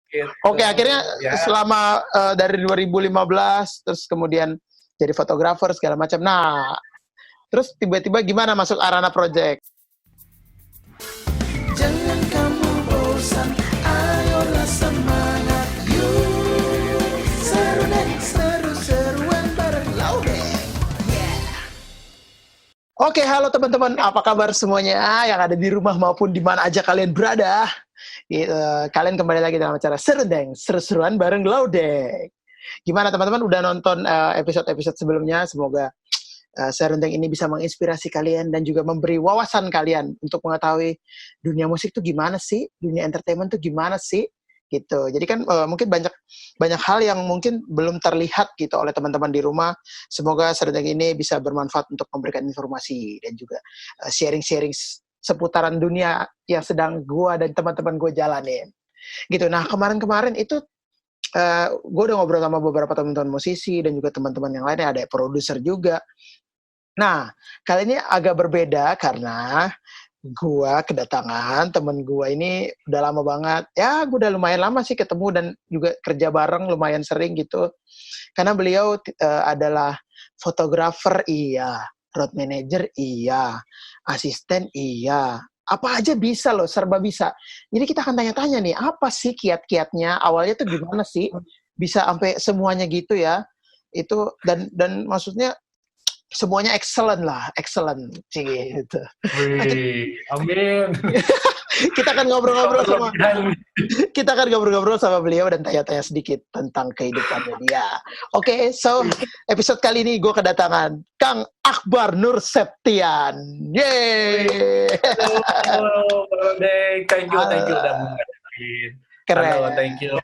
Gitu. Oke, akhirnya selama dari 2015 terus kemudian jadi fotografer segala macam. Nah, terus tiba-tiba gimana masuk Arana Project? Jangan kamu bosan, ayolah semangat yuk. Seru deh, seru-seruan bareng Laudeng. Oke, halo teman-teman, apa kabar semuanya yang ada di rumah maupun di mana aja kalian berada? Kalian kembali lagi dalam acara Serundeng, seru-seruan bareng Laudeng. Gimana teman-teman udah nonton episode-episode sebelumnya? Semoga Serundeng ini bisa menginspirasi kalian dan juga memberi wawasan kalian untuk mengetahui dunia musik tuh gimana sih, dunia entertainment tuh gimana sih, gitu. Jadi kan mungkin banyak hal yang mungkin belum terlihat gitu oleh teman-teman di rumah. Semoga Serundeng ini bisa bermanfaat untuk memberikan informasi dan juga sharing-sharing seputaran dunia yang sedang gua dan teman-teman gue jalanin. Gitu. Nah, kemarin-kemarin itu gue udah ngobrol sama beberapa teman-teman musisi dan juga teman-teman yang lainnya, ada produser juga. Nah, kali ini agak berbeda karena gue kedatangan temen gue ini udah lama banget. Ya, gue udah lumayan lama sih ketemu dan juga kerja bareng lumayan sering gitu. Karena beliau adalah fotografer, iya, road manager, iya, asisten, iya. Apa aja bisa loh, serba bisa. Jadi kita akan tanya-tanya nih, apa sih kiat-kiatnya? Awalnya tuh gimana sih bisa sampai semuanya gitu ya? Itu dan maksudnya semuanya excellent gitu. Wih, amin. Kita akan ngobrol-ngobrol sama beliau dan tanya-tanya sedikit tentang kehidupannya dia. Oke, so episode kali ini gue kedatangan Kang Akbar Nur Septian. Yeay. Halo, Laudeng. Thank you udah mengajakin. Keren. Halo, thank you.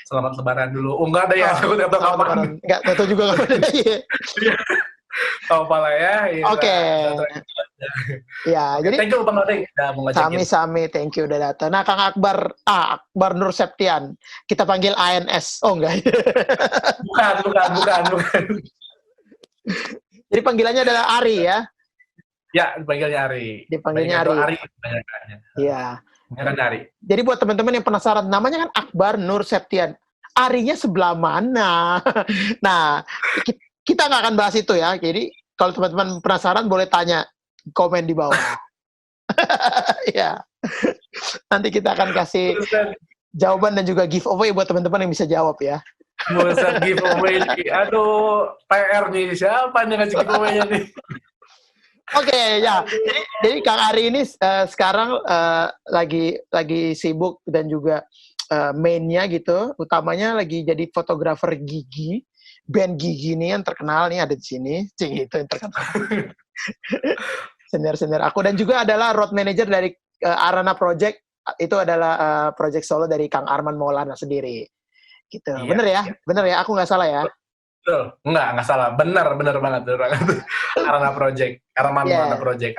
Selamat lebaran dulu. Oh, enggak ada ya, aku udah tahu kapan. Enggak tahu juga kapan. Tahu pala ya. Oke. Ya, jadi thank you Bang Laudeng udah mau ngajakin. Sami, thank you udah datang. Nah, Kang Akbar Nur Septian. Kita panggil ANS. Oh, enggak. Bukan. Jadi panggilannya adalah Ari ya? Ya, dipanggilnya Ari. Dipanggilnya Ari. Iya. Kan Ari. Jadi buat teman-teman yang penasaran, namanya kan Akbar Nur Septian. Arinya sebelah mana? Nah, kita nggak akan bahas itu ya. Jadi kalau teman-teman penasaran boleh tanya komen di bawah. Ya. Nanti kita akan kasih jawaban dan juga giveaway buat teman-teman yang bisa jawab ya. Bukan giveaway. Aduh, PR nih. Siapa nih ngasih giveaway-nya nih? Oke, ya. Jadi Kang Ari ini sekarang lagi sibuk dan juga mainnya gitu. Utamanya lagi jadi fotografer Gigi. Band Gigi nih yang terkenal nih ada di sini. Gitu yang terkenal. Senior aku. Dan juga adalah road manager dari Arana Project. Itu adalah project solo dari Kang Arman Maulana sendiri. Gitu. Iya, bener ya? Iya. Bener ya? Aku nggak salah ya? Betul. Nggak salah. Bener banget. Arana Project. Arana Project.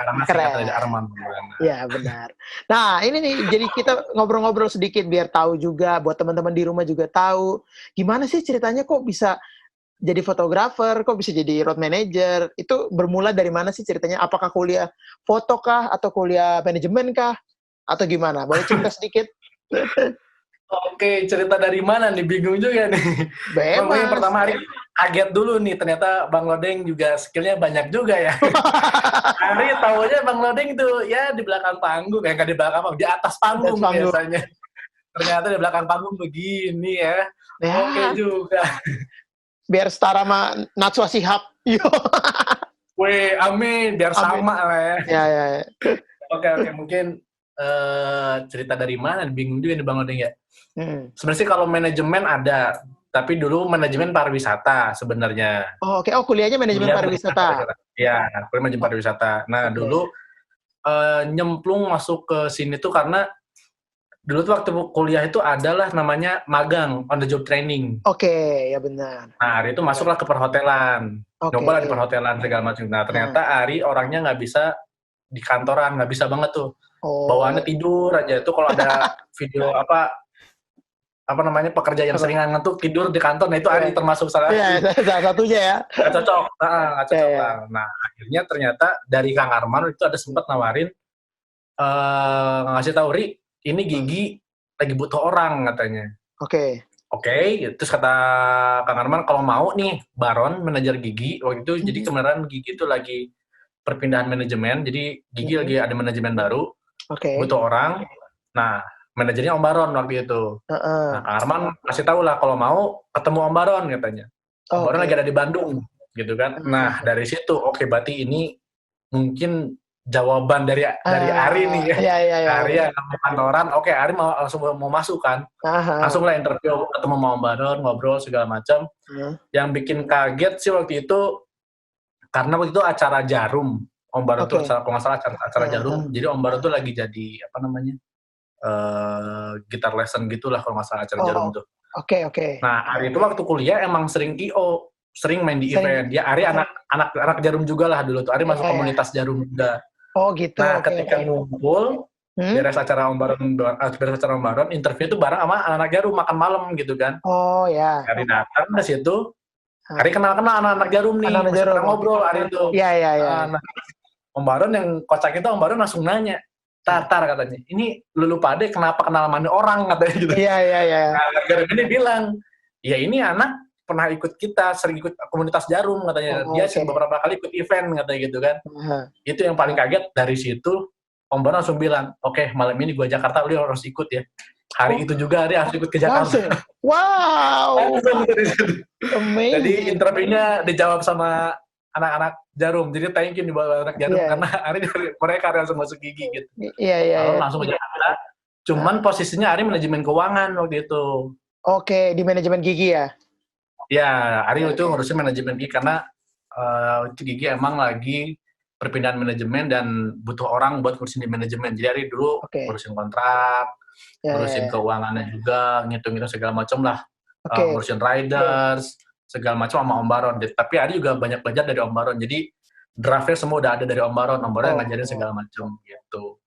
Arman Maulana. Iya, benar. Nah, ini nih, jadi kita ngobrol-ngobrol sedikit biar tahu juga, buat teman-teman di rumah juga tahu, gimana sih ceritanya kok bisa jadi fotografer, kok bisa jadi road manager, itu bermula dari mana sih ceritanya? Apakah kuliah foto kah, atau kuliah manajemen kah, atau gimana? Boleh cerita sedikit? Oke, cerita dari mana nih? Bingung juga nih. Bebas. Yang pertama Ari kaget dulu nih, ternyata Bang Laudeng juga skillnya banyak juga ya. Ari taunya Bang Laudeng itu ya di belakang panggung, kayak nggak di belakang panggung, di atas panggung biasanya. Ternyata di belakang panggung begini ya. Oke juga. Biar setara sama Najwa Shihab. Weh, amin. Biar sama lah ya. Ya. Oke. Mungkin cerita dari mana? Bingung juga nih Bang Laudeng ya. Sebenarnya sih kalau manajemen ada, tapi dulu manajemen pariwisata sebenarnya. Oh, oke. Oh, kuliahnya manajemen pariwisata. Iya, kuliah manajemen pariwisata. Nah, dulu nyemplung masuk ke sini tuh karena dulu tuh waktu kuliah itu adalah namanya magang, on the job training. Oke, ya benar. Nah, Ari itu masuklah ke perhotelan. Nyoba lah di perhotelan segala macam. Nah, ternyata Ari orangnya nggak bisa di kantoran, nggak bisa banget tuh. Bawaannya tidur aja. Itu kalau ada video apa namanya pekerja yang sering ngantuk tidur di kantor, nah itu Ari termasuk salah satunya ya. Nggak cocok lah. Nah, akhirnya ternyata dari Kang Arman itu ada sempat nawarin ngasih tahu Ri, ini Gigi lagi butuh orang katanya. Oke. Terus kata Kang Arman kalau mau nih Baron manajer Gigi waktu itu jadi kemarin Gigi itu lagi perpindahan manajemen, jadi Gigi lagi ada manajemen baru, butuh orang. Nah manajernya Om Baron waktu itu. Nah Kang Arman kasih tahu lah kalau mau ketemu Om Baron katanya. Om Baron lagi ada di Bandung gitu kan. Nah dari situ berarti ini mungkin jawaban dari Ari nih ya. Ari yang mau kantoran, Ari langsung mau masuk kan. Langsung lah interview, ketemu sama Om Baron, ngobrol segala macam. Yang bikin kaget sih waktu itu, karena waktu itu acara Jarum. Om Baron tuh, kalau nggak salah acara Jarum, jadi Om Baron tuh lagi jadi, gitar lesson gitulah kalau nggak salah acara Jarum tuh. Nah, Ari itu waktu kuliah emang sering I.O., sering main di event. Dia Ari anak Jarum juga lah dulu tuh. Ari masuk komunitas Jarum juga. Gitu. Nah, ketika ngumpul, beres acara Om Baron, interview itu bareng sama anak-anak Jarum makan malam gitu kan. Ari datang ke situ, Ari kenal-kenal anak-anak Jarum nih, masih ngobrol Ari itu. Nah, Om Baron yang kocak itu, Om Baron langsung nanya, tar katanya, ini lulu pade kenapa kenal sama orang katanya gitu. Nah, Jarum ini bilang, ya ini anak pernah ikut kita, sering ikut komunitas Jarum katanya. Dia beberapa kali ikut event katanya gitu kan. Itu yang paling kaget. Dari situ Om Baron langsung bilang, malam ini gua Jakarta, lu harus ikut ya. Hari itu juga dia harus ikut ke Jakarta. Wow. Amazing. Jadi interviewnya dijawab sama anak-anak Jarum. Jadi thank you nih buat anak Jarum karena hari mereka langsung masuk Gigi gitu. Langsung ke Jakarta. Cuman posisinya Ari manajemen keuangan waktu itu. Di manajemen Gigi ya. Ya, Ari itu ngurusin manajemen Gigi karena Gigi emang lagi perpindahan manajemen dan butuh orang buat ngurusin di manajemen. Jadi Ari dulu ngurusin kontrak, ngurusin keuangannya juga, ngitung-ngitung segala macam lah, ngurusin riders, segala macam sama Om Baron. Tapi Ari juga banyak belajar dari Om Baron. Jadi draftnya semua udah ada dari Om Baron yang ngajarin segala macam gitu.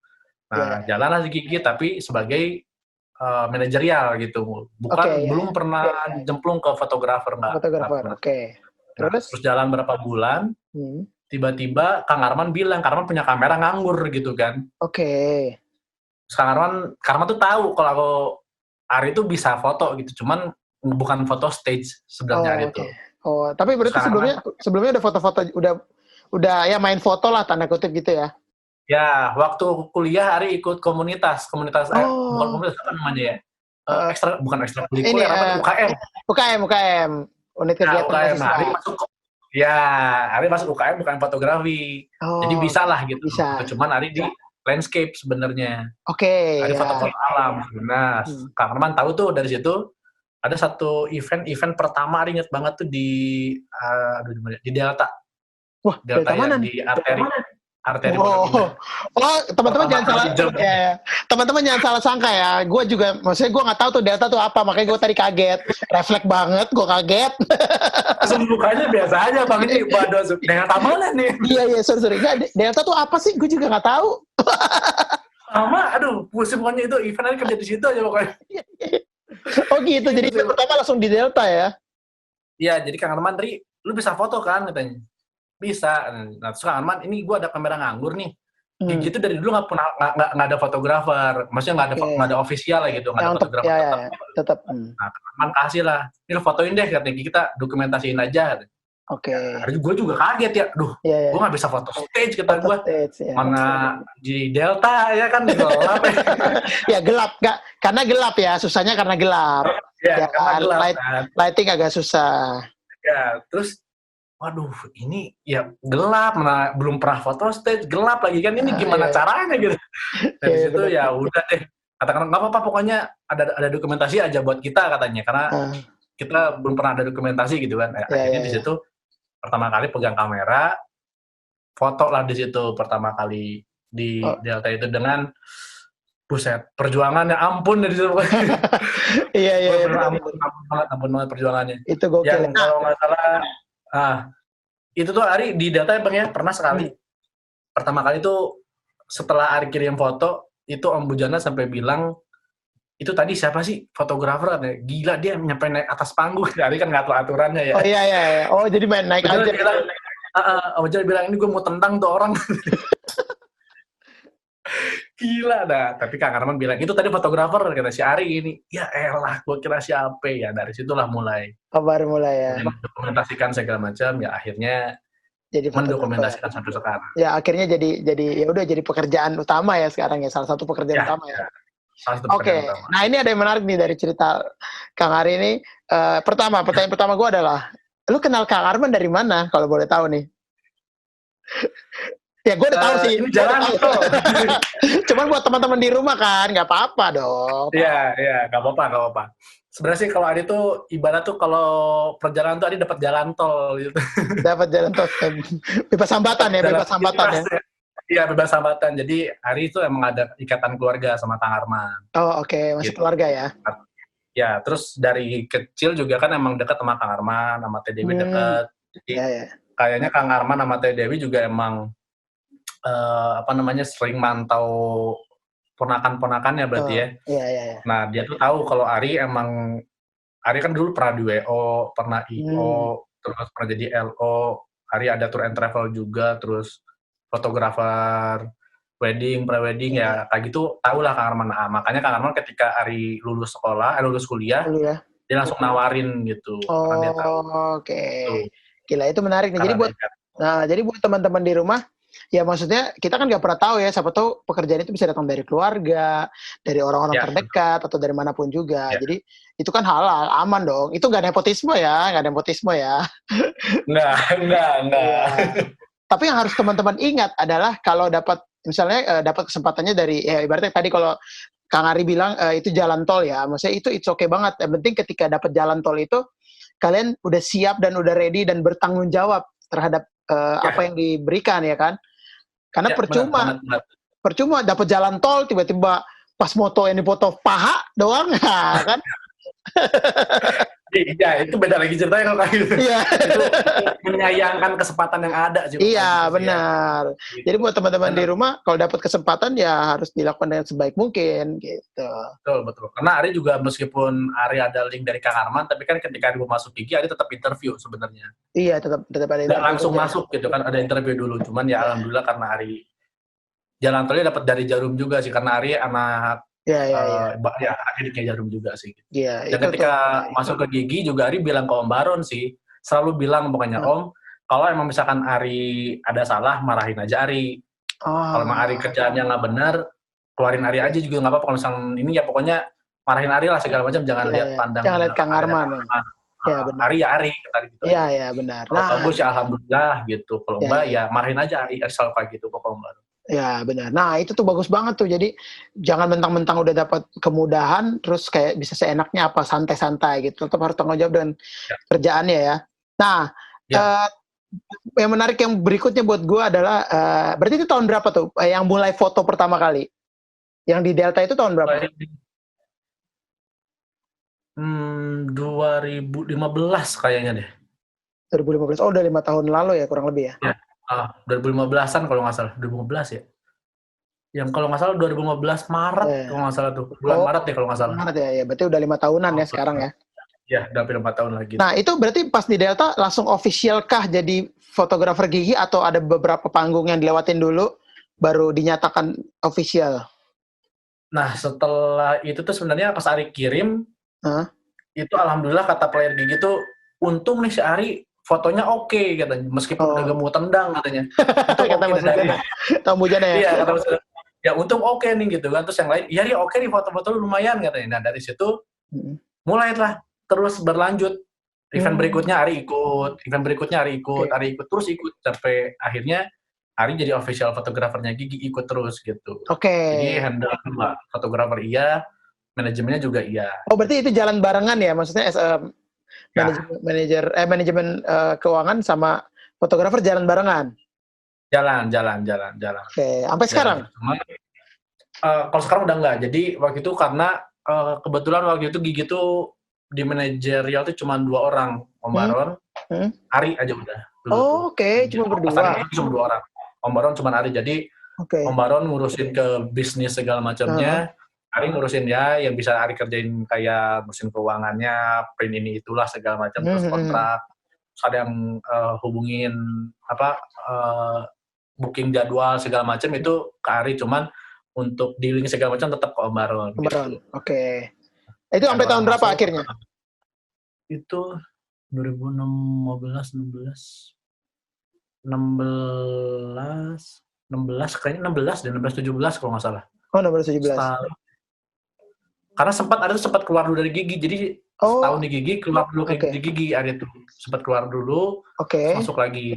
Nah, jalanlah di Gigi tapi sebagai manajerial gitu, belum pernah jemplung ke fotografer nggak. Terus jalan berapa bulan, tiba-tiba Kang Arman bilang, Kang Arman punya kamera nganggur gitu kan. Kang Arman tuh tahu kalau Ari itu bisa foto gitu, cuman bukan foto stage sebenarnya Ari itu. Tapi berarti sebelumnya udah foto-foto, udah ya main foto lah tanda kutip gitu ya. Ya, waktu kuliah Ari ikut komunitas bukan komunitas apa namanya ya? Bukan ekstrakurikuler, UKM, unit kegiatan mahasiswa. Ari masuk UKM bukan fotografi. Jadi bisa lah gitu. Cuman Ari di landscape sebenarnya. Ari foto-foto alam. Nah, Kang Arman tahu tuh dari situ ada satu event pertama Ari inget banget tuh di Delta. Delta mana? Di arteri. Teman-teman jangan salah. Teman-teman jangan salah sangka ya. Gue juga, maksudnya gue nggak tahu tuh Delta tuh apa, makanya gue tadi kaget. Refleks banget, gue kaget. Mukanya biasa aja bang ini. Waduh, Delta mana nih? Iya, sorry. Delta tuh apa sih? Gue juga nggak tahu. Sama, pusing pokoknya itu event kerja di situ aja pokoknya. Gitu. Jadi pertama langsung di Delta ya? Iya, jadi Kang Arman, lu bisa foto kan katanya? Bisa. Nah, terus Kang Arman, ini gue ada kamera nganggur nih. Gigi itu dari dulu nggak ada fotografer, maksudnya nggak ada official lah gitu, nggak ada fotografer tetap. Nah, Kang Arman kasih lah, ini fotoin deh, katanya kita dokumentasiin aja. Gue juga kaget ya, gue nggak bisa foto stage kata gue, mana di Delta ya kan gelap ya gelap, karena gelap ya, susahnya karena gelap. Karena gelap, lighting agak susah. Ya, terus waduh, ini ya gelap, belum pernah foto stage, gelap lagi kan, ini gimana caranya gitu. Dari situ ya udah deh, katakan nggak apa-apa, pokoknya ada dokumentasi aja buat kita katanya, karena kita belum pernah ada dokumentasi gitu kan. Akhirnya di situ pertama kali pegang kamera, foto lah di situ pertama kali di Delta itu dengan buset, perjuangannya ampun dari situ. Iya. Ampun banget perjuangannya. Itu gokil. Yang kalau nggak salah, itu tuh Ari di Delta ya pernah sekali. Pertama kali tuh setelah Ari kirim foto, itu Om Bujana sampai bilang, itu tadi siapa sih fotografer? Gila, dia nyampe naik atas panggung. Ari kan nggak tahu aturannya ya. Iya. Jadi main naik aja. Om Bujana bilang, ini gue mau tendang tuh orang. Gila dah. Tapi Kang Arman bilang, itu tadi fotografer, kata si Ari ini. Ya elah, gue kira siapa ya. Dari situlah mulai. Baru mulai ya. Mendokumentasikan segala macam, ya akhirnya Jadi mendokumentasikan sampai sekarang. Ya akhirnya jadi ya udah jadi pekerjaan utama ya sekarang ya, salah satu pekerjaan utama ya. Oke. Nah ini ada yang menarik nih dari cerita Kang Ari ini. Pertanyaan pertama gue adalah, lu kenal Kang Arman dari mana kalau boleh tahu nih? Ya gue udah tahu sih. Ini jalan tuh. Cuman buat teman-teman di rumah kan, nggak apa-apa dong. Iya, nggak apa-apa. Sebenarnya sih kalau Adi tuh ibarat tuh kalau perjalanan tuh Adi dapat jalan tol gitu. Dapat jalan tol, bebas hambatan ya. Iya, bebas hambatan. Jadi Ari itu emang ada ikatan keluarga sama Kang Arman. Oh oke. Masih gitu. Keluarga ya. Ya, terus dari kecil juga kan emang dekat sama Kang Arman, sama Teh Dewi dekat. Jadi kayaknya Kang Arman sama Teh Dewi juga emang sering mantau ponakan-ponakannya berarti ya. Iya. Nah, dia tuh tahu kalau Ari kan dulu pernah di WO, pernah IO, terus pernah jadi LO. Ari ada tour and travel juga, terus fotografer wedding, pre-wedding ya kayak gitu, tahulah Kang Arman. Nah, makanya Kang Arman ketika Ari lulus kuliah, dia langsung nawarin gitu. Oke. Gila, itu menarik nih. Jadi buat teman-teman di rumah, ya maksudnya kita kan nggak pernah tahu ya, siapa tahu pekerjaan itu bisa datang dari keluarga, dari orang-orang terdekat atau dari manapun juga. Jadi itu kan halal, aman dong. Itu nggak nepotisme ya. Nggak. Tapi yang harus teman-teman ingat adalah kalau dapat kesempatannya dari ya ibaratnya tadi kalau Kang Ari bilang itu jalan tol ya, maksudnya itu it's okay banget. Yang penting ketika dapat jalan tol itu kalian udah siap dan udah ready dan bertanggung jawab terhadap apa yang diberikan ya kan. Karena percuma dapat jalan tol tiba-tiba pas moto yang dipoto paha doang kan. Iya, itu beda lagi ceritanya kalau kayak gitu. Iya. Itu menyayangkan kesempatan yang ada juga. Iya, benar. Ya. Jadi buat teman-teman di rumah, kalau dapat kesempatan ya harus dilakukan dengan sebaik mungkin gitu. Betul. Karena Ari juga meskipun Ari ada link dari Kang Arman, tapi kan ketika Ari mau masuk Gigi, Ari tetap interview sebenarnya. Iya, tetap ada interview. Nggak langsung masuk gitu kan, ada interview dulu. Cuman ya alhamdulillah karena Ari jalan tolnya dapat dari Jarum juga sih, karena Ari anak akhirnya Jarum juga sih. Iya. Dan ketika masuk ke Gigi juga Ari bilang ke Om Baron sih, selalu bilang pokoknya Om, kalau emang misalkan Ari ada salah, marahin aja Ari. Kalau emang Ari kerjaannya nggak benar, keluarin Ari aja juga nggak apa-apa. Kalau misalkan ini ya pokoknya marahin Ari lah segala macam, jangan lihat pandang. Jangan lihat Kang Arman. Ya, benar. Ari ya Ari. Gitu. Iya, benar. Kalau bagus ya alhamdulillah gitu. Kalau enggak ya marahin aja Ari selalu kayak gitu pokoknya Om Baron. Ya benar. Nah itu tuh bagus banget tuh. Jadi jangan mentang-mentang udah dapat kemudahan terus kayak bisa seenaknya apa santai-santai gitu. Tetap harus tanggung jawab dengan kerjaannya ya. Nah yang menarik yang berikutnya buat gue adalah berarti itu tahun berapa tuh yang mulai foto pertama kali? Yang di Delta itu tahun berapa? 2015 kayaknya deh. 2015. Oh udah 5 tahun lalu ya kurang lebih ya. 2015-an kalau nggak salah, 2015 ya. Yang kalau nggak salah 2015 Maret kalau nggak salah tuh. Bulan Maret ya kalau nggak salah. Maret ya, berarti udah 5 tahunan ya sekarang ya. Ya, udah 5 tahun lagi. Nah, itu berarti pas di Delta langsung official kah jadi fotografer Gigi atau ada beberapa panggung yang dilewatin dulu baru dinyatakan official? Nah, setelah itu tuh sebenarnya pas Ari kirim, itu alhamdulillah kata player Gigi tuh, untung nih si Ari fotonya oke katanya, meskipun udah gak mau tendang katanya. Itu kata Mas Bujana. Tahu Bujana ya? Iya, kata Mas Bujana. Ya untung oke nih gitu kan. Terus yang lain, ya oke nih foto-foto lu lumayan katanya. Nah dari situ mulailah terus berlanjut. Event berikutnya Ari ikut, terus ikut. Sampai akhirnya Ari jadi official fotografernya Gigi, ikut terus gitu. Jadi handle dua, fotografer iya, manajemennya juga iya. Oh berarti itu jalan barengan ya? Maksudnya manajemen keuangan sama fotografer jalan barengan. Jalan. Oke, sampai sekarang. Cuma, kalau sekarang udah enggak. Jadi waktu itu karena kebetulan waktu itu Gigi tuh di manajerial tuh cuma 2 orang, Om Baron, Ari aja udah. Oke, cuma berdua. Cuma 2 orang. Om Baron cuma Ari. Jadi Om Baron ngurusin ke bisnis segala macamnya. Ari ngurusin ya yang bisa Ari kerjain kayak ngurusin keuangannya, print ini itulah segala macam, terus kontrak. Terus ada yang hubungin booking jadwal segala macam itu ke Ari, cuman untuk dealing segala macam tetap ke Om Baron. Baron. Gitu. Oke. Itu sampai tahun berapa akhirnya? Itu 2015, 16 kayaknya 16 dan 17 kalau nggak salah. Oh, 16-17. Karena sempat keluar dulu dari Gigi, jadi setahun di Gigi keluar dulu di Gigi, Ari itu sempat keluar dulu, masuk lagi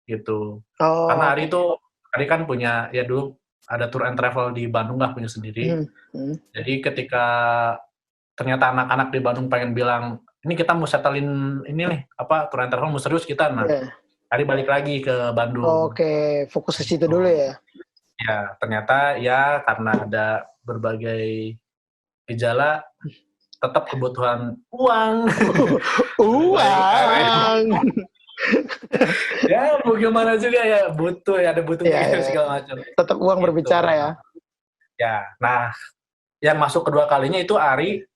gitu. Karena Ari kan punya ya dulu ada tour and travel di Bandung lah punya sendiri. Jadi ketika ternyata anak-anak di Bandung pengen bilang ini kita mau settlein ini nih tour and travel mau serius kita, Ari balik lagi ke Bandung. Oke, fokus ke situ dulu ya. Ya ternyata ya karena ada berbagai gejala tetap kebutuhan uang. Ya mau gimana juga ya ada butuh segala macam. Tetap uang gitu. Berbicara ya. Ya, nah yang masuk kedua kalinya itu Ari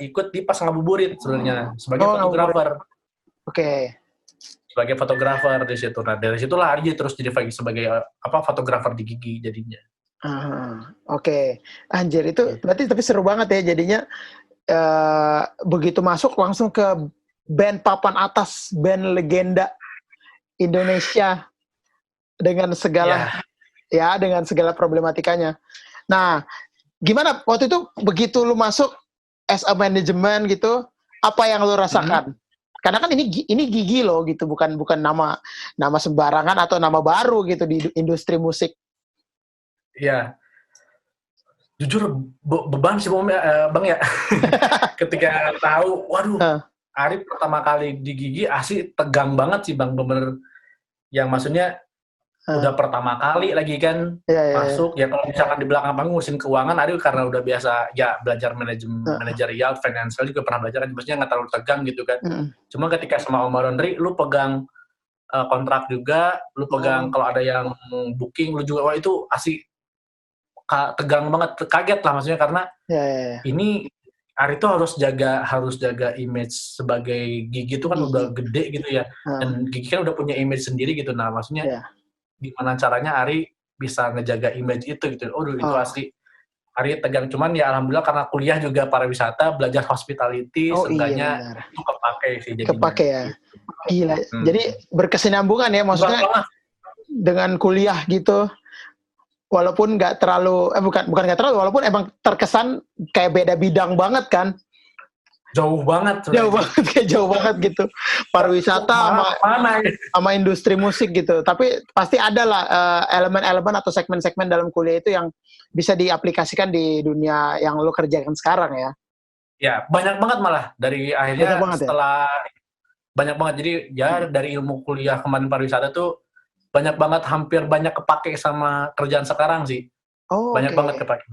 ikut di Pas Ngabuburit sebenarnya sebagai fotografer. Oke. Sebagai fotografer di situ. Nah dari situlah Ari terus jadi sebagai fotografer di Gigi jadinya. Oke. Anjir itu berarti tapi seru banget ya jadinya begitu masuk langsung ke band papan atas, band legenda Indonesia dengan segala dengan segala problematikanya. Nah, gimana waktu itu begitu lu masuk as a management gitu, apa yang lu rasakan? Karena kan ini Gigi loh gitu, bukan nama sembarangan atau nama baru gitu di industri musik. Iya, jujur beban sih Bang ya. Ketika tahu, waduh, Ari pertama kali di Gigi asli tegang banget sih Bang, bener yang maksudnya udah pertama kali lagi kan masuk ya kalau misalkan di belakang panggung ngurusin keuangan Ari karena udah biasa ya belajar manajerial, financial juga pernah belajar kan, maksudnya nggak terlalu tegang gitu kan. Cuma ketika sama Om Baron Ri, lu pegang kontrak juga, lu pegang kalau ada yang booking, lu juga itu asli tegang banget, kaget lah maksudnya karena ini Ari tuh harus jaga image sebagai Gigi itu kan udah gede gitu ya, dan Gigi kan udah punya image sendiri gitu. Nah maksudnya gimana caranya Ari bisa ngejaga image itu gitu. Itu asli Ari tegang, cuman ya alhamdulillah karena kuliah juga pariwisata, belajar hospitality, seenggaknya itu kepake sih jadinya. Kepake ya. Gila. Jadi berkesinambungan ya maksudnya dengan kuliah gitu. Walaupun nggak terlalu, bukan nggak terlalu, walaupun emang terkesan kayak beda bidang banget kan. Jauh banget gitu. Pariwisata sama industri musik gitu. Tapi pasti ada lah elemen-elemen atau segmen-segmen dalam kuliah itu yang bisa diaplikasikan di dunia yang lo kerjakan sekarang ya. Ya, banyak banget malah. Dari akhirnya setelah banyak banget. Jadi ya dari ilmu kuliah kemarin pariwisata tuh banyak banget, hampir banyak kepake sama kerjaan sekarang sih. Banyak banget kepake,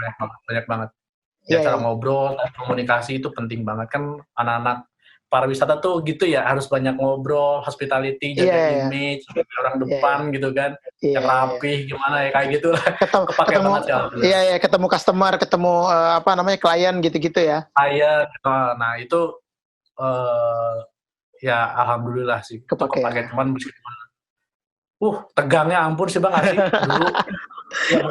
banyak banget. Ya cara ngobrol, komunikasi itu penting banget kan, anak-anak pariwisata tuh gitu ya, harus banyak ngobrol, hospitality, jaga image, orang depan gitu kan, yang rapih gimana ya kayak gitu lah. Kepake banget ya. Iya, ketemu customer, ketemu klien gitu-gitu ya. Nah itu ya alhamdulillah sih kepake. Cuman tegangnya ampun sih Bang asli dulu.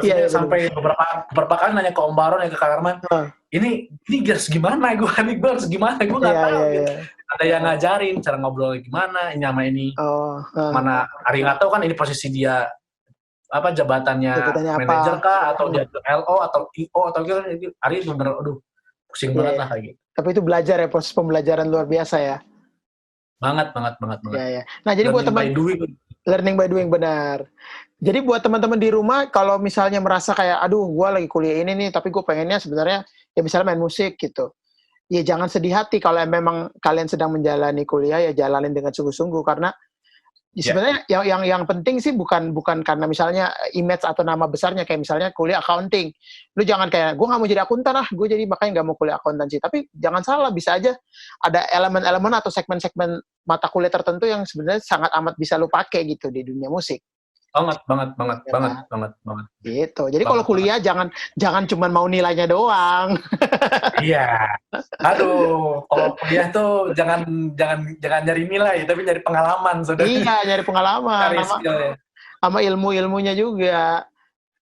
Ya, sampai beberapa kali nanya ke Om Baron ya ke Kak Arman, ini harus gimana gue harus gimana, gue nggak tahu gitu. Ada yang ngajarin cara ngobrol gimana, ini sama ini mana Ari nggak tahu kan ini posisi dia jabatannya manajer kah atau dia LO atau IO atau gitu. Ari bener pusing banget lah kayak gitu. Tapi itu belajar ya, proses pembelajaran luar biasa ya. Banget. Nah jadi buat teman learning by doing, benar. Jadi buat teman-teman di rumah, kalau misalnya merasa kayak, aduh, gue lagi kuliah ini nih, tapi gue pengennya sebenarnya ya misalnya main musik gitu. Ya jangan sedih hati kalau memang kalian sedang menjalani kuliah, ya jalanin dengan sungguh-sungguh karena sebenarnya yang penting sih bukan karena misalnya image atau nama besarnya, kayak misalnya kuliah accounting. Lu jangan kayak, gue nggak mau jadi akuntan gue jadi makanya nggak mau kuliah akuntansi. Tapi jangan salah, bisa aja ada elemen-elemen atau segmen-segmen mata kuliah tertentu yang sebenarnya sangat amat bisa lu pakai gitu di dunia musik. Banget. Gitu. Jadi kalau kuliah jangan cuma mau nilainya doang. Iya. Aduh, kalau kuliah tuh jangan nyari nilai, tapi nyari pengalaman, saudara. Iya, nyari pengalaman. Sama ilmu-ilmunya juga.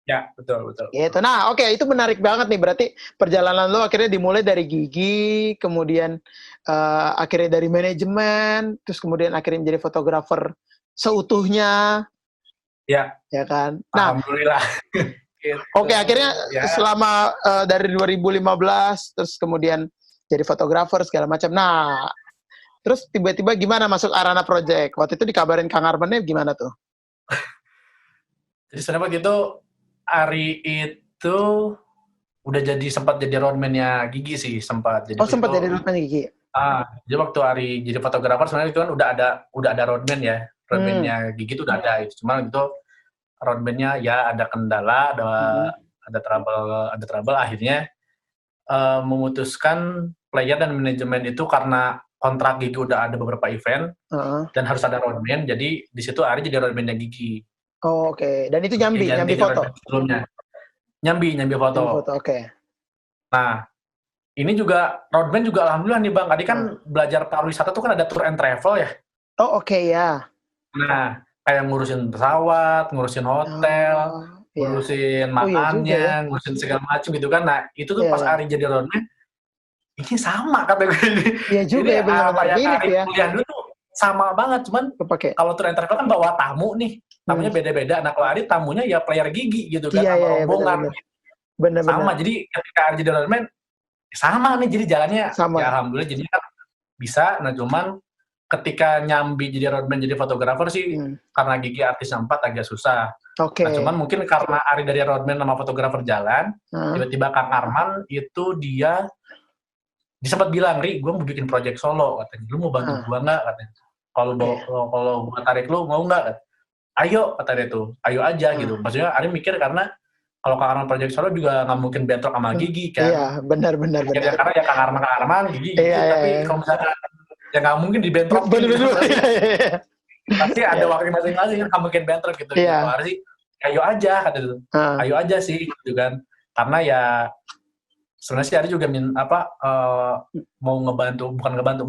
Ya, betul. Gitu. Nah, oke, itu menarik banget nih. Berarti perjalanan lo akhirnya dimulai dari Gigi, kemudian akhirnya dari manajemen, terus kemudian akhirnya menjadi fotografer seutuhnya, Ya, ya kan? Nah, alhamdulillah. Gitu. oke, akhirnya Ya. selama dari 2015, terus kemudian jadi fotografer segala macam. Nah, terus tiba-tiba gimana masuk Arana Project? Waktu itu dikabarin Kang Armannya gimana tuh? Jadi sebenarnya gitu, Ari itu udah sempat jadi roadman-nya Gigi sih, sempat. Jadi Sempat itu, jadi roadman Gigi? jadi waktu Ari jadi fotografer sebenarnya itu kan udah ada roadman ya. Roadman-nya Gigi itu udah ada. Cuma gitu roadman-nya ya ada kendala, ada trouble, akhirnya memutuskan player dan manajemen itu karena kontrak Gigi udah ada beberapa event dan harus ada roadman, jadi di situ Ari jadi roadman-nya Gigi. Oh, oke. Dan itu nyambi foto? Sebelumnya. Nyambi foto. Oke. Nah, ini juga roadman juga alhamdulillah nih Bang. Tadi kan belajar pariwisata tuh kan ada tour and travel ya. Oh, oke ya. Nah, kayak ngurusin pesawat, ngurusin hotel, ngurusin makannya, ngurusin segala macam gitu kan. Nah, itu tuh pas Ari jadi roadman, ini sama kata gue ini. Iya juga ya, benar-benar mirip ya. Kuliah dulu tuh sama banget, cuman kalau tour and travel kan bawa tamu nih. Tamunya beda-beda. Nah, kalau Ari tamunya ya player Gigi gitu kan, sama rombongan. Bener. Sama, jadi ketika Ari jadi roadman, sama nih, jadi jalannya sama. Ya alhamdulillah jadinya kan bisa. Nah, cuman ketika nyambi jadi roadman, jadi fotografer sih, karena Gigi artis 4 agak susah. Nah, cuman mungkin karena Ari dari roadman sama fotografer jalan, tiba-tiba Kang Arman itu dia sempat bilang, Ri, gue mau bikin project solo, katanya. Lu mau bantu gue nggak, katanya. Kalau gue tarik lu, mau nggak? Ayo, katanya itu. Ayo aja, gitu. Maksudnya Ari mikir karena kalau Kang Arman project solo juga nggak mungkin bentrok sama Gigi, kan. Iya, benar. Karena ya Kang Arman, Gigi, gitu. Tapi kalau misalnya, ya nggak mungkin dibentrok. Bener. Pasti ada waktu masing-masing, nggak mungkin bentrok, gitu. Kalau Ari sih, ayo aja, katanya itu. Ayo aja sih, gitu kan. Karena ya, sebenarnya sih Ari juga mau bukan ngebantu,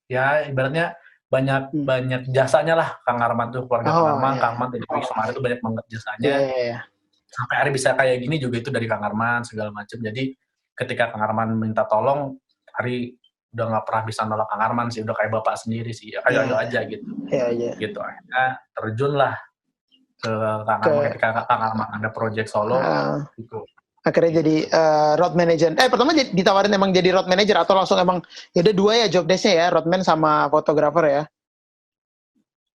ya ibaratnya banyak jasanya lah Kang Arman tuh, keluarga Kang Arman, Kang Arman dari kemarin tuh banyak banget jasanya. Sampai Ari bisa kayak gini juga itu dari Kang Arman segala macam. Jadi ketika Kang Arman minta tolong, Ari udah nggak pernah bisa nolak Kang Arman sih, udah kayak bapak sendiri sih. Ayo aja gitu. Gitu akhirnya terjun lah ke Kang Arman ketika Kang Arman ada project solo gitu. Akhirnya jadi road manager. Pertama ditawarin emang jadi road manager atau langsung emang ya udah dua ya job desk-nya ya, roadman sama fotografer ya?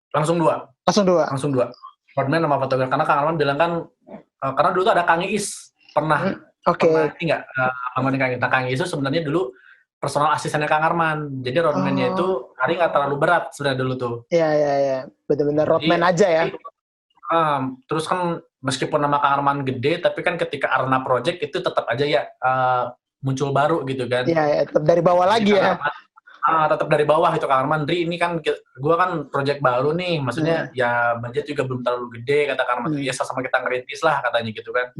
Langsung dua. Roadman sama fotografer. Karena Kang Arman bilang kan, karena dulu tuh ada Kang Iis pernah nggak Kang Iis itu sebenarnya dulu personal asistennya Kang Arman. Jadi roadman-nya itu Ari nggak terlalu berat sebenarnya dulu tuh. Iya. Benar-benar roadman aja ya. Terus kan meskipun nama Kang Arman gede, tapi kan ketika Arana Project itu tetap aja ya muncul baru gitu kan. Iya, tetap dari bawah lagi ya. Tetap dari bawah itu Kang Arman. Dri, ini kan gue kan project baru nih, maksudnya ya budget juga belum terlalu gede, kata Kang Arman. Ya sama kita ngerintis lah katanya gitu kan.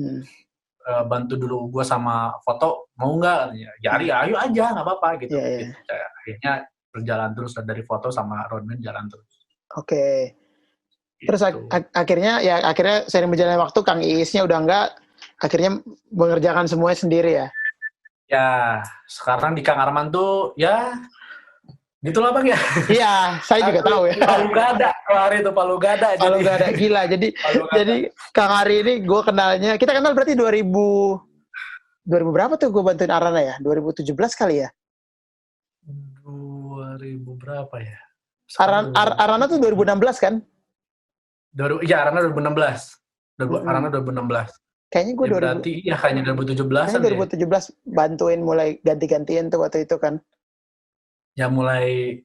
Bantu dulu gue sama foto, mau nggak? Ya Ari, ayo aja, nggak apa-apa gitu. Gitu. Akhirnya berjalan terus dari foto sama roadman jalan terus. Oke. Terus akhirnya sering berjalannya waktu Kang Iisnya udah enggak, akhirnya mengerjakan semuanya sendiri ya? Ya, sekarang di Kang Arman tuh ya gitulah Bang ya. Iya, saya juga tahu ya. Palu Gada. Palu Gada, gila. Jadi Kang Ari ini gue kenalnya, kita kenal berarti 2000 berapa tuh gue bantuin Arana ya? 2017 kali ya? 2000 berapa ya? Arana tuh 2016 kan? Iya, Arana 2016. Arana 2016. Kayaknya gue berarti iya kayaknya 2017-an. Kayaknya 2017 bantuin mulai ganti-gantian tuh waktu itu kan. Ya mulai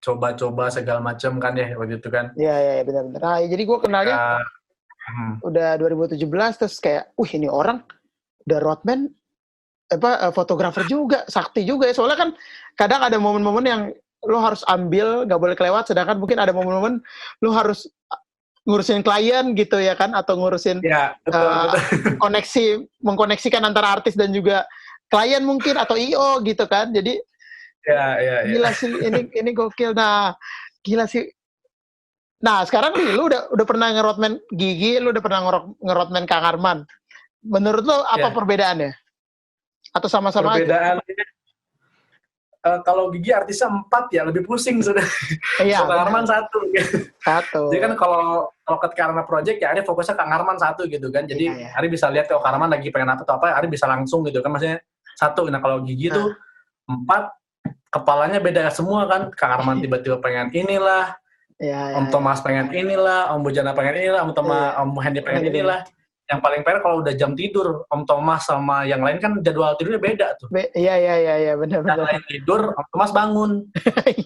coba-coba segala macam kan ya waktu itu kan. Iya benar-benar. Nah, jadi gue kenalnya udah 2017 terus kayak, ini orang udah roadman fotografer juga, sakti juga ya. Soalnya kan kadang ada momen-momen yang lo harus ambil, nggak boleh kelewat, sedangkan mungkin ada momen-momen lo harus ngurusin klien gitu ya kan, atau ngurusin mengkoneksikan antara artis dan juga klien mungkin, atau IO gitu kan. Jadi gila sih, ini gokil. Nah, gila sih, Nah, sekarang nih, lu udah pernah ngeroadman Gigi, lu udah pernah ngeroadman Kang Arman. Menurut lu apa perbedaannya? Atau sama-sama aja? Perbedaannya, kalau Gigi artisnya 4 ya, lebih pusing sudah. Iya, Kang Arman 1. Satu. Jadi kan kalau ketika Arna Project ya Ari fokusnya Kang Arman 1 gitu kan. Jadi Ari bisa lihat kalau Kang Arman lagi pengen apa atau apa, Ari bisa langsung gitu kan, maksudnya 1. Nah kalau Gigi tuh 4, kepalanya beda semua kan. Kang Arman tiba-tiba pengen inilah, Om Thomas pengen inilah, Om Bujana pengen inilah, Om Hendy pengen inilah. Yang paling parah kalau udah jam tidur, Om Thomas sama yang lain kan jadwal tidurnya beda tuh. Iya, benar. Yang lain tidur, Om Thomas bangun.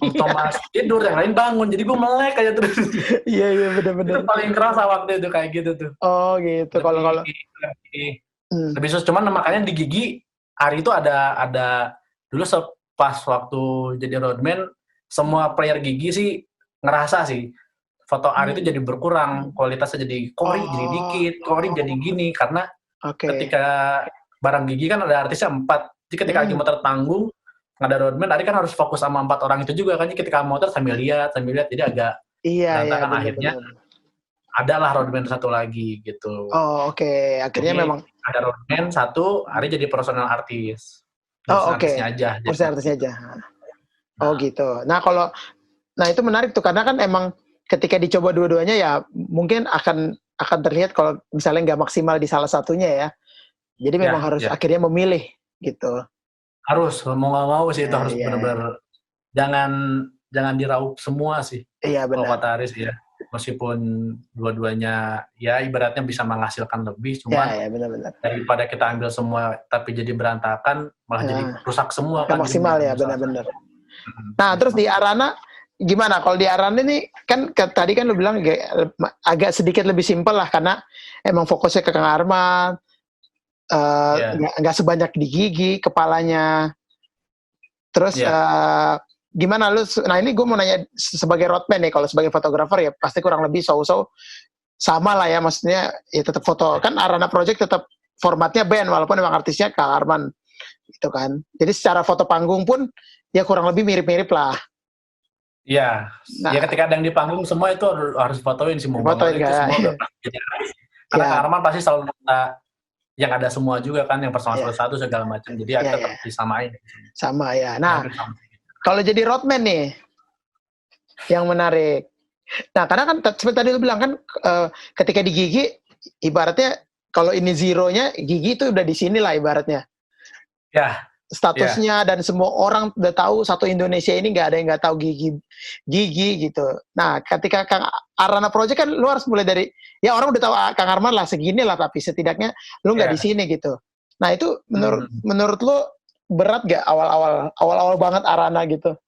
Om Thomas tidur, yang lain bangun. Jadi gue melek aja terus. Iya, benar. Itu paling kerasa waktu itu kayak gitu tuh. Oh gitu. Kalau lebih sus, cuman makanya di Gigi Ari itu ada dulu pas waktu jadi roadman, semua player Gigi sih ngerasa sih foto Ari itu jadi berkurang, kualitasnya jadi Kori jadi dikit, Kori jadi gini karena ketika barang Gigi kan ada artisnya 4. Jadi ketika lagi muter panggung nggak ada roadman, Ari kan harus fokus sama 4 orang itu juga kan. Jadi ketika motor sambil lihat jadi agak berantakan. Akhirnya adalah roadman 1 lagi gitu. Oh oke. Akhirnya jadi, memang ada roadman 1, Ari jadi personal artis. Artisnya aja. Personal artisnya aja. Oh gitu. Nah itu menarik tuh karena kan emang ketika dicoba dua-duanya ya mungkin akan terlihat kalau misalnya nggak maksimal di salah satunya ya. Jadi memang harus akhirnya memilih gitu. Harus, mau nggak mau sih itu harus benar-benar jangan diraup semua sih. Iya benar. Kalau kata Aris ya, meskipun dua-duanya ya ibaratnya bisa menghasilkan lebih, cuman benar. daripada kita ambil semua tapi jadi berantakan malah jadi rusak semua kan. Maksimal ya benar-benar. Nah terus di Arana gimana? Kalau di Arana ini kan tadi kan lu bilang agak sedikit lebih simpel lah karena emang fokusnya ke Kang Arman, nggak sebanyak di Gigi kepalanya. Terus gimana lu? Nah ini gue mau nanya sebagai roadman nih, kalau sebagai fotografer ya pasti kurang lebih sama lah ya, maksudnya ya tetap foto kan. Arana Project tetap formatnya band walaupun emang artisnya Kang Arman gitu kan. Jadi secara foto panggung pun ya kurang lebih mirip-mirip lah. Iya, ya ketika ada yang di panggung semua itu harus fotoin sih, mau fotoin itu semua karena Kang Arman pasti selalu minta yang ada semua juga kan, yang personal satu segala macam, jadi tetap disamain. Sama ya. Nah, kalau jadi roadman nih, yang menarik. Nah, karena kan seperti tadi lu bilang kan, ketika di Gigi, ibaratnya kalau ini zeronya, Gigi itu udah di sini lah ibaratnya. Ya. Statusnya dan semua orang udah tahu satu Indonesia ini nggak ada yang nggak tahu Gigi gitu. Nah, ketika Kang Arana Project kan lu harus mulai dari ya orang udah tahu Kang Arman lah segini lah, tapi setidaknya lu nggak di sini gitu. Nah itu menurut lu berat gak awal-awal banget Arana gitu?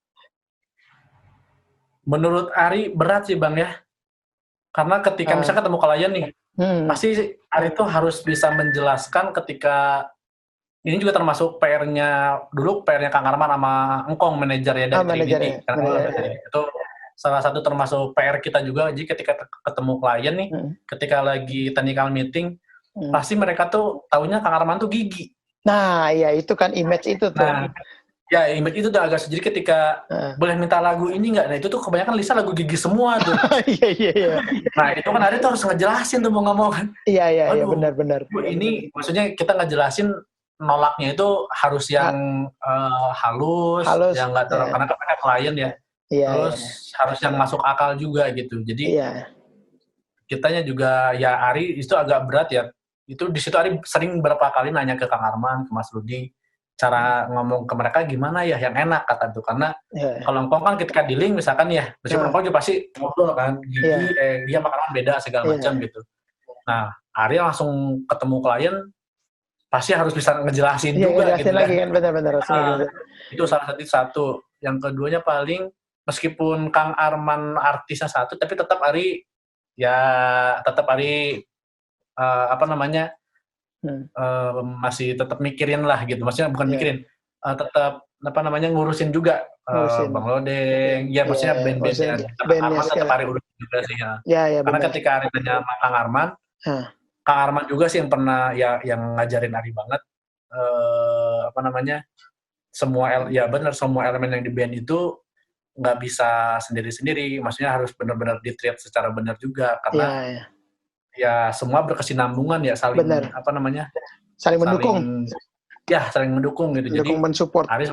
Menurut Ari berat sih Bang ya, karena ketika misalnya ketemu klien nih, pasti Ari tuh harus bisa menjelaskan ketika ini juga termasuk PR-nya Kang Arman sama Engkong, manajer ya dari Trinity. Itu salah satu termasuk PR kita juga. Jadi ketika ketemu klien nih, ketika lagi technical meeting, pasti mereka tuh taunya Kang Arman tuh Gigi. Nah, iya itu kan image itu tuh. Nah, ya image itu udah agak sedikit ketika boleh minta lagu ini nggak? Nah itu tuh kebanyakan Lisa lagu Gigi semua tuh. Iya. Nah itu kan Ari tuh harus ngejelasin tuh mau nggak mau kan. Iya benar. Ini maksudnya kita ngejelasin nolaknya itu harus yang halus, yang nggak terlalu karena kan klien ya. Terus harus yang masuk akal juga gitu. Jadi kitanya juga ya Ari itu agak berat ya. Itu di situ Ari sering beberapa kali nanya ke Kang Arman, ke Mas Rudi, cara ngomong ke mereka gimana ya yang enak kata tuh. Karena kalau Engkong kan ketika di link misalkan ya, meskipun Engkong juga pasti ngobrol kan, Gigi dia makanan beda segala macam gitu. Nah Ari langsung ketemu klien pasti harus bisa ngejelasin juga gitu lagi kan, benar-benar. Itu salah satu. Yang keduanya paling meskipun Kang Arman artisnya 1, tapi tetap Ari masih tetap mikirin lah gitu. Maksudnya bukan mikirin, tetap ngurusin juga Bang Lodeng. Ya maksudnya band-band Kang Arman tetap Ari urusin juga sih ya. Karena ketika Ari tanya sama Kang Arman, Kang Arman juga sih yang pernah yang ngajarin Ari banget semua elemen yang di band itu nggak bisa sendiri-sendiri, maksudnya harus benar-benar di-treat secara benar juga, karena ya semua berkesinambungan ya, saling apa namanya, saling mendukung. Saling mendukung gitu. Mendukung, jadi mensupport. Ari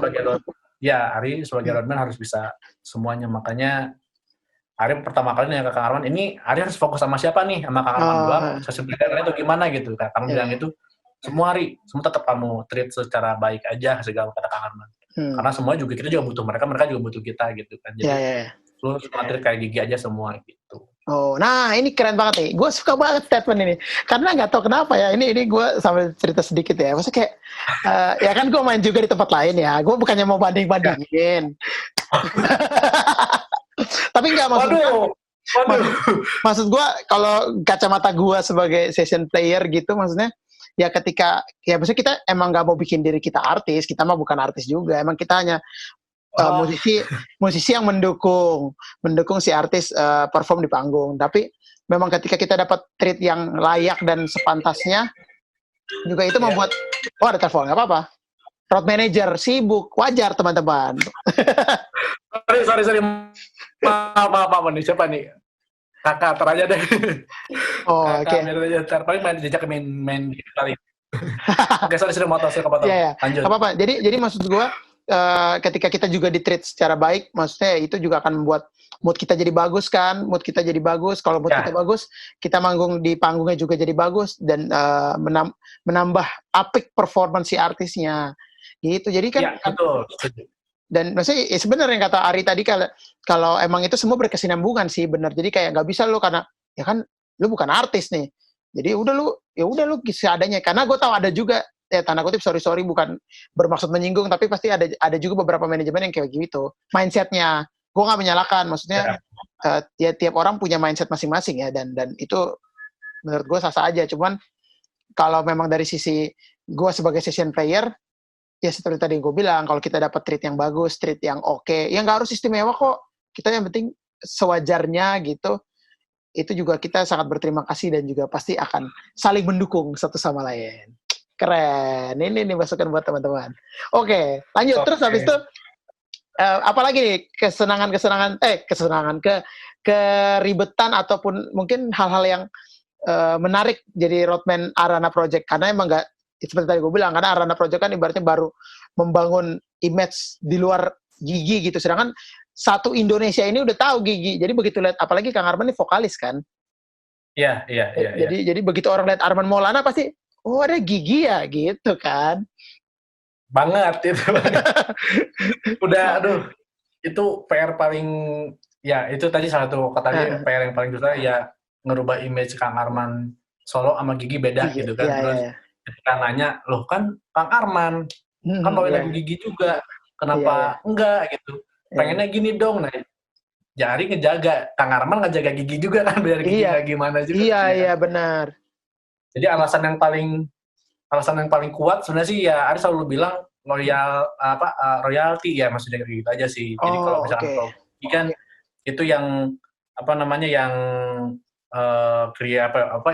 sebagai roadman harus bisa semuanya, makanya Ari pertama kali nih ke Kang Arman, ini Ari harus fokus sama siapa nih, sama Kang Arman doang, sesi pendidikannya itu gimana gitu. Kang bilang itu, semua tetap kamu treat secara baik aja, segala kata Kang Arman. Karena semua juga, kita juga butuh mereka juga butuh kita gitu kan. Jadi lu semua treat kayak Gigi aja semua gitu. Oh, nah ini keren banget nih. Gue suka banget statement ini. Karena nggak tahu kenapa ya. Ini gue sambil cerita sedikit ya. Maksudnya kayak, ya kan gue main juga di tempat lain ya. Gue bukannya mau banding-bandingin. Tapi nggak, maksud gue kalau kacamata gue sebagai session player gitu, maksudnya ya ketika, ya maksudnya kita emang nggak mau bikin diri kita artis. Kita mah bukan artis juga. Emang kita hanya musisi yang mendukung si artis perform di panggung. Tapi memang ketika kita dapat treat yang layak dan sepantasnya juga, itu membuat ada telepon, nggak apa-apa, road manager sibuk, wajar teman-teman. sorry maaf nih, siapa nih, kakak teraja deh. Oke. Ntar paling diajak main kali. Oke, sorry motong lanjut. Apa-apa. Jadi maksud gue, ketika kita juga di-treat secara baik, maksudnya itu juga akan membuat mood kita jadi bagus kan, kalau mood kita bagus, kita manggung di panggungnya juga jadi bagus, dan menambah apik performance si artisnya, gitu. Jadi kan, betul. Dan maksudnya sebenarnya yang kata Ari tadi, kalau emang itu semua berkesinambungan sih, benar. Jadi kayak nggak bisa lu, karena ya kan lu bukan artis nih, jadi udah lu seadanya. Karena gue tahu ada juga, tanda kutip sorry bukan bermaksud menyinggung, tapi pasti ada juga beberapa manajemen yang kayak gitu mindsetnya. Gue nggak menyalahkan, maksudnya tiap orang punya mindset masing-masing ya, dan itu menurut gue sah-sah aja. Cuman kalau memang dari sisi gue sebagai session player, ya seperti tadi gue bilang, kalau kita dapat treat yang bagus, treat yang oke, ya nggak harus istimewa kok, kita yang penting sewajarnya gitu. Itu juga kita sangat berterima kasih, dan juga pasti akan saling mendukung satu sama lain. Keren, ini masukan buat teman-teman. Oke, lanjut. Terus habis itu apalagi nih keribetan ataupun mungkin hal-hal yang menarik jadi roadman Arana Project, karena emang nggak, seperti tadi gue bilang, karena Arana Project kan ibaratnya baru membangun image di luar Gigi gitu, sedangkan satu Indonesia ini udah tahu Gigi. Jadi begitu lihat, apalagi Kang Arman ini vokalis kan. Iya. Jadi begitu orang lihat Arman Maulana pasti, oh ada Gigi ya, gitu kan. Banget itu. Udah, itu PR paling, ya itu tadi salah satu katanya PR yang paling susah ya, ngerubah image Kang Arman solo sama Gigi beda gitu kan. Terus ketika nanya, loh kan Kang Arman, kan bawain lagu Gigi juga, kenapa enggak gitu. Pengennya gini dong, nah Ari ngejaga, Kang Arman ngejaga Gigi juga kan, biar Gigi nggak gimana juga. Iya benar. Jadi alasan yang paling kuat sebenarnya sih ya, Ari selalu bilang royalty ya, maksudnya gitu aja sih. Jadi kalau misalkan Gigi kan itu yang yang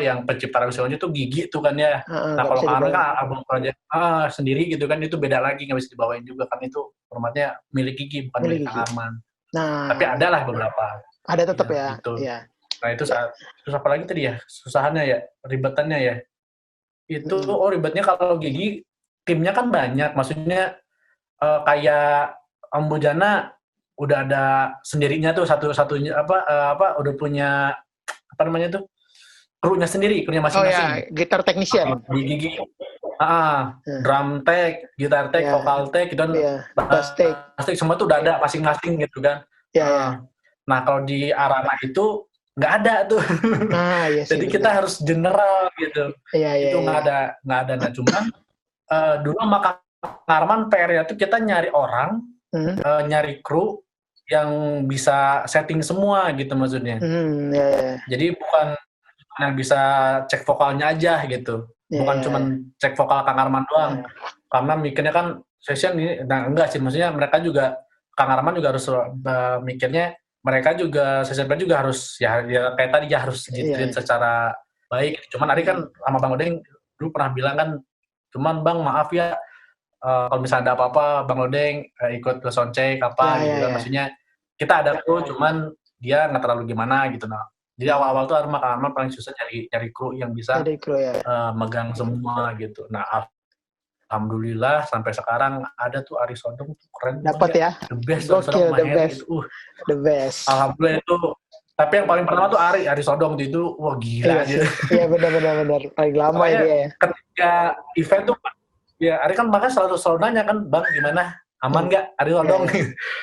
yang pencipta lagu selanjutnya tuh Gigi tuh kan ya. Nah kalau Kang Arman kan album project sendiri gitu kan, itu beda lagi, nggak bisa dibawain juga kan, itu formatnya milik Gigi bukan milik Kang Arman. Nah, tapi ada lah beberapa. Ada tetap ya. Gitu. Iya. Nah itu terus apa lagi tadi ya, susahannya ya, ribetannya ya. Itu ribetnya kalau Gigi timnya kan banyak, maksudnya kayak Ambujana udah ada sendirinya tuh, satu-satunya udah punya krunya sendiri, krunya masing-masing. Gitar technician. Di Gigi, drum tech, gitar tech, vokal tech, gitu kan, bass tech, semua tuh udah ada masing-masing gitu kan. Nah kalau di Arana itu nggak ada tuh. Jadi kita harus general gitu. Itu nggak ada. Nah cuma dulu sama Kang Arman PR-nya tuh kita nyari orang, nyari kru yang bisa setting semua gitu maksudnya. Jadi bukan yang bisa cek vokalnya aja gitu. Bukan cuma cek vokal Kang Arman doang. Karena mikirnya kan session ini, nah enggak sih, maksudnya mereka juga, Kang Arman juga harus mikirnya, mereka juga session player juga harus ya kayak tadi ya, harus di-treat secara baik. Cuman Ari kan sama Bang Lodeng dulu pernah bilang kan, cuman Bang maaf ya, kalau misalnya ada apa-apa Bang Lodeng ikut ke soundcheck gitu kan, maksudnya kita ada kru, cuman dia nggak terlalu gimana gitu. Nah, jadi awal-awal tuh Arman paling susah nyari kru yang bisa megang semua gitu. Nah, alhamdulillah sampai sekarang ada tuh Ari Sodong tuh keren. Dapat ya. The best. Gokil, the best. Gitu. The best. Alhamdulillah itu. Tapi yang paling pertama tuh Ari Sodong itu, wah gila gitu. Iya benar. Paling lama ya dia ya. Ketika event tuh, ya Ari kan makanya selalu nanya kan, Bang gimana? Aman nggak Ari Sodong?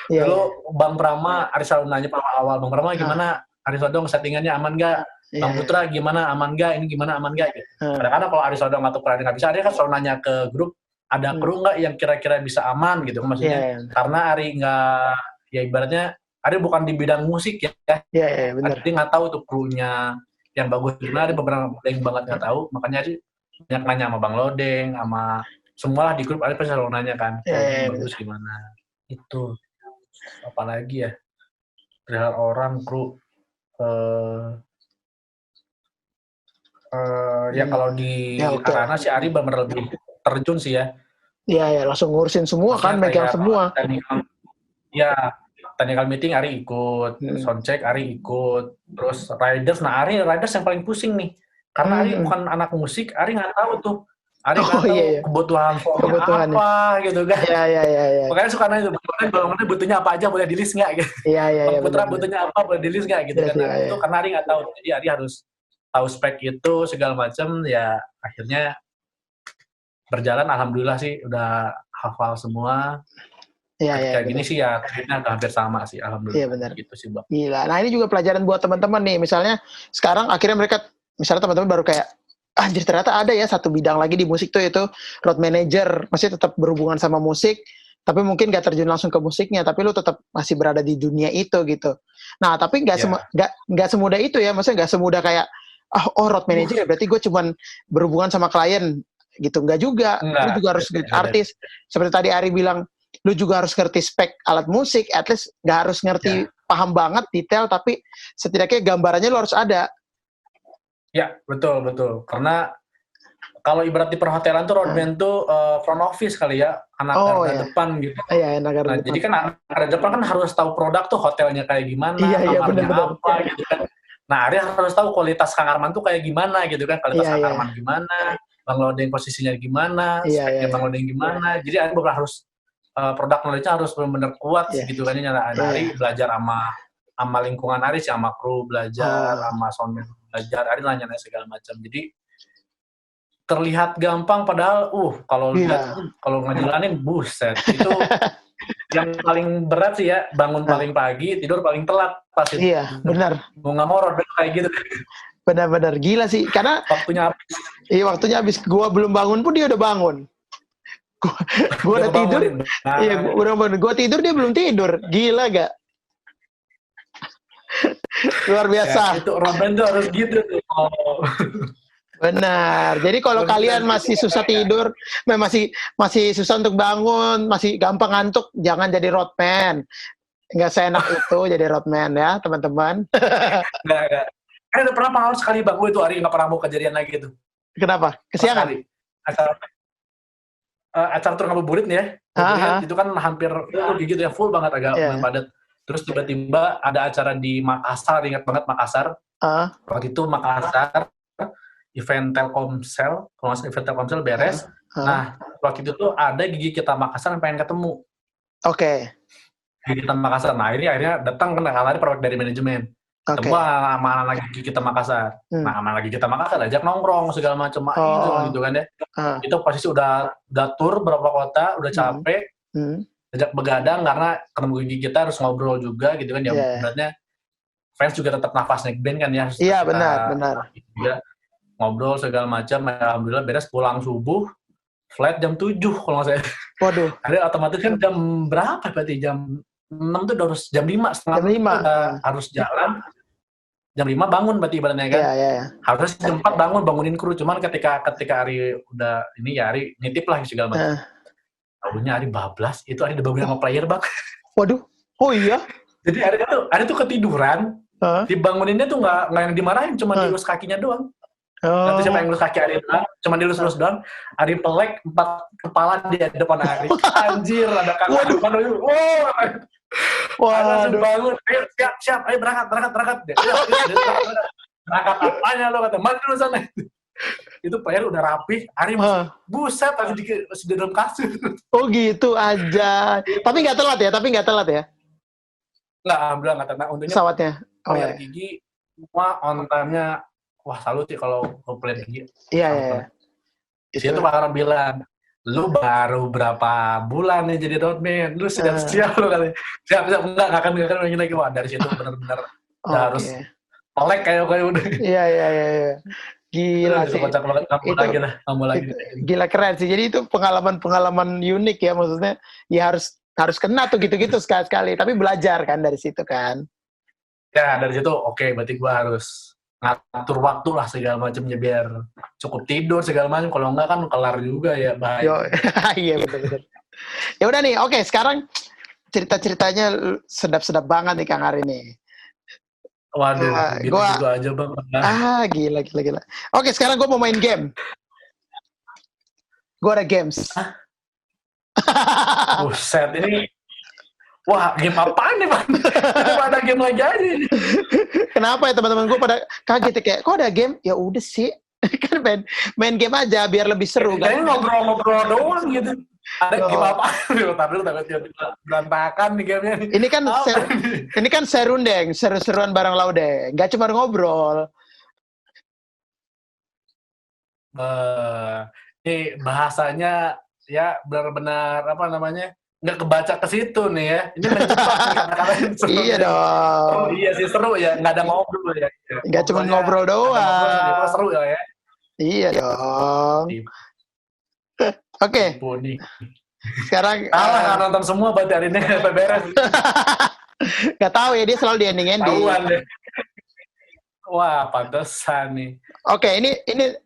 Dulu Bang Prama, Ari selalu nanya awal Bang Prama gimana? Ari Sodong settingannya aman nggak? Bang Putra gimana, aman nggak? Ini gimana, aman nggak? Gitu. Kadang-kadang kalau Ari Sodong atau Pradi nggak bisa, Ari kan selalu nanya ke grup, ada kru nggak yang kira-kira bisa aman gitu maksudnya. Karena Ari nggak, ya ibaratnya Ari bukan di bidang musik ya. Iya, benar. Ari nggak tahu tuh krunya yang bagus gimana, Ari beberapa yang banget nggak tahu. Makanya Ari banyak nanya sama Bang Lodeng, sama semualah di grup, Ari pasti selalu nanya kan, bagus gimana. Itu. Apalagi ya, perihal orang, kru, ya kalau di Arana sih Ari bener lebih terjun sih ya. Iya, langsung ngurusin semua kan, megang semua. Technical meeting Ari ikut, soundcheck Ari ikut, terus riders yang paling pusing nih. Karena Ari bukan anak musik, Ari nggak tahu tuh. Ari nggak tahu kebutuhan apa gitu kan. Iya. Makanya suka nanya tuh, Bang butuhnya apa aja, boleh di list nggak gitu. Iya. Putra butuhnya apa, boleh di list nggak gitu kan. Itu karena Ari nggak tahu, jadi Ari harus tahu spek itu segala macam, ya akhirnya berjalan. Alhamdulillah sih udah hafal semua. Kayak gini sih ya triknya udah hampir sama sih, alhamdulillah. Iya benar. Gitu sih, Bang. Gila. Nah, ini juga pelajaran buat teman-teman nih. Misalnya sekarang akhirnya misalnya teman-teman baru kayak, anjir ternyata ada ya satu bidang lagi di musik tuh, itu road manager. Masih tetap berhubungan sama musik, tapi mungkin gak terjun langsung ke musiknya, tapi lu tetap masih berada di dunia itu gitu. Nah, tapi nggak semudah itu ya. Maksudnya nggak semudah kayak road manager ya berarti gue cuman berhubungan sama klien gitu. Enggak juga. Lu juga harus artis. Seperti tadi Ari bilang, lu juga harus ngerti spek alat musik, at least nggak harus ngerti paham banget detail, tapi setidaknya gambarannya lu harus ada. Ya, betul. Karena kalau ibarat di perhotelan tuh roadman tuh front office kali ya, anak garda depan gitu. Iya, anak garda depan. Jadi kan anak garda depan kan harus tahu produk tuh hotelnya kayak gimana, kamarnya apa gitu kan. Nah, Ari harus tahu kualitas Kang Arman tuh kayak gimana gitu kan, kualitas Kang Arman gimana, Bang Lodeng posisinya gimana, speknya Bang Lodeng gimana. Jadi Ari benar harus produk knowledge-nya harus benar-benar kuat gitu kan. Ari belajar sama lingkungan Ari sih, sama kru belajar, sama soundman belajar, Ari nanya-nanya segala macam. Jadi terlihat gampang padahal kalau lihat kalau ngejalanin buset itu yang paling berat sih ya, bangun paling pagi, tidur paling telat pas itu. Iya, benar. Mau nggak mau roadman kayak gitu. Benar-benar gila sih, karena waktunya habis. Iya, waktunya habis. Gua belum bangun pun dia udah bangun. Gua udah tidur. Iya, gua tidur dia belum tidur. Gila gak? Luar biasa. Ya, itu roadman tuh harus gitu tuh. Benar. Jadi kalau kalian masih susah tidur, masih susah untuk bangun, masih gampang ngantuk, jangan jadi roadman. Nggak seenak itu jadi roadman ya, teman-teman. Nggak. Udah pernah pengalaman sekali Bang, gue itu Ari nggak pernah mau kejadian lagi gitu. Kenapa? Kesiangan? Acara tur ngabuburit nih ya. Itu kan hampir gitu ya, full banget, agak padat. Terus tiba-tiba ada acara di Makassar, ingat banget Makassar. Waktu itu Makassar, event Telkomsel, kalau nggak salah event Telkomsel beres. Nah, waktu itu tuh ada Gigi Kita Makassar yang pengen ketemu. Oke. Gigi Kita Makassar. Nah, ini akhirnya datang kan hari dari manajemen. Ketemu sama anak Gigi Kita Makassar. Nah, anak Gigi Kita Makassar ajak nongkrong segala macam gitu kan ya. Itu posisi udah tur berapa kota, udah capek. Ajak begadang karena ketemu Gigi Kita harus ngobrol juga gitu kan ya. Sebenarnya fans juga tetap nafas naik band kan ya. Iya, benar. Ya, ngobrol segala macam, alhamdulillah beres, pulang subuh, flight jam 7 kalau nggak salah. Waduh. Ada otomatis kan jam berapa berarti? Jam 6 tuh udah harus, jam 5, setengah jam 5 harus jalan. Jam 5 bangun berarti ibaratnya kan. Iya. Harusnya jam 4 bangunin kru, cuman ketika Ari udah ini ya Ari nitip lah segala macam. Tahunya Ari bablas, itu Ari udah bangun sama player Bang. Waduh. Oh iya. Jadi Ari tuh ketiduran, dibanguninnya tuh nggak yang dimarahin, cuma dielus kakinya doang. Nanti siapa yang ngelus kaki Ari doang, cuma dilus-lus doang. Ari pelek 4 kepala di depan Ari. Anjir, ada kakak depan. Langsung Waduh. bangun, ayo siap, ayo berangkat. Berangkat apanya lo, kata, mandi dulu sana. Itu player udah rapi, Ari masih, buset, masih di dalam kasur. Oh gitu aja. Tapi nggak telat ya? Nggak, alhamdulillah nggak tenang. Untungnya Pesawatnya. player gigi, semua on time-nya, wah salut sih kalau player gigi. Iya. Dia tuh bakalan bilang, lu baru berapa bulan nih jadi roadman, lu siap lu kali. Siap, enggak akan lagi lagi. Wah, dari situ benar-benar harus melek kayak udah. Iya. Gila sih. Kocak banget, kamu lagi. Gila keren sih. Jadi itu pengalaman unik ya, maksudnya ya harus kena tuh gitu-gitu sekali-sekali, tapi belajar kan dari situ kan. Ya, dari situ oke, berarti gua harus ngatur waktu lah segala macamnya biar cukup tidur segala macam. Kalau enggak kan kelar juga ya, bahaya. Iya betul. Ya udah nih, oke, sekarang cerita-ceritanya sedap-sedap banget nih Kang Ari nih. Waduh, gitu aja Bang. Gila. Oke, sekarang gue mau main game. Gue ada games. Buset, ini wah, game apaan nih, Bang? Kenapa ada game lagi aja? Kenapa ya teman-teman gue pada kaget kayak, kok ada game? Ya udah sih, kan main game aja biar lebih seru. Kayaknya ngobrol-ngobrol doang gitu. Ada game apaan? Tapi berantakan nih gamenya. Ini kan serundeng, seru-seruan bareng Laudeng. Gak cuma ngobrol. Ini bahasanya ya benar-benar apa namanya? Nggak kebaca ke situ nih ya. Ini menjebak nih kata-katanya. Iya dong. Oh, iya sih seru ya, nggak ada ngobrol ya. Nggak cuma ngobrol doang. Seru ya. Iya dong. Oke. Sekarang nonton semua berarti hari ini sampai beres. Nggak tahu ya, dia selalu di ending. Tahuan deh. Wah, pantesan nih. Oke, ini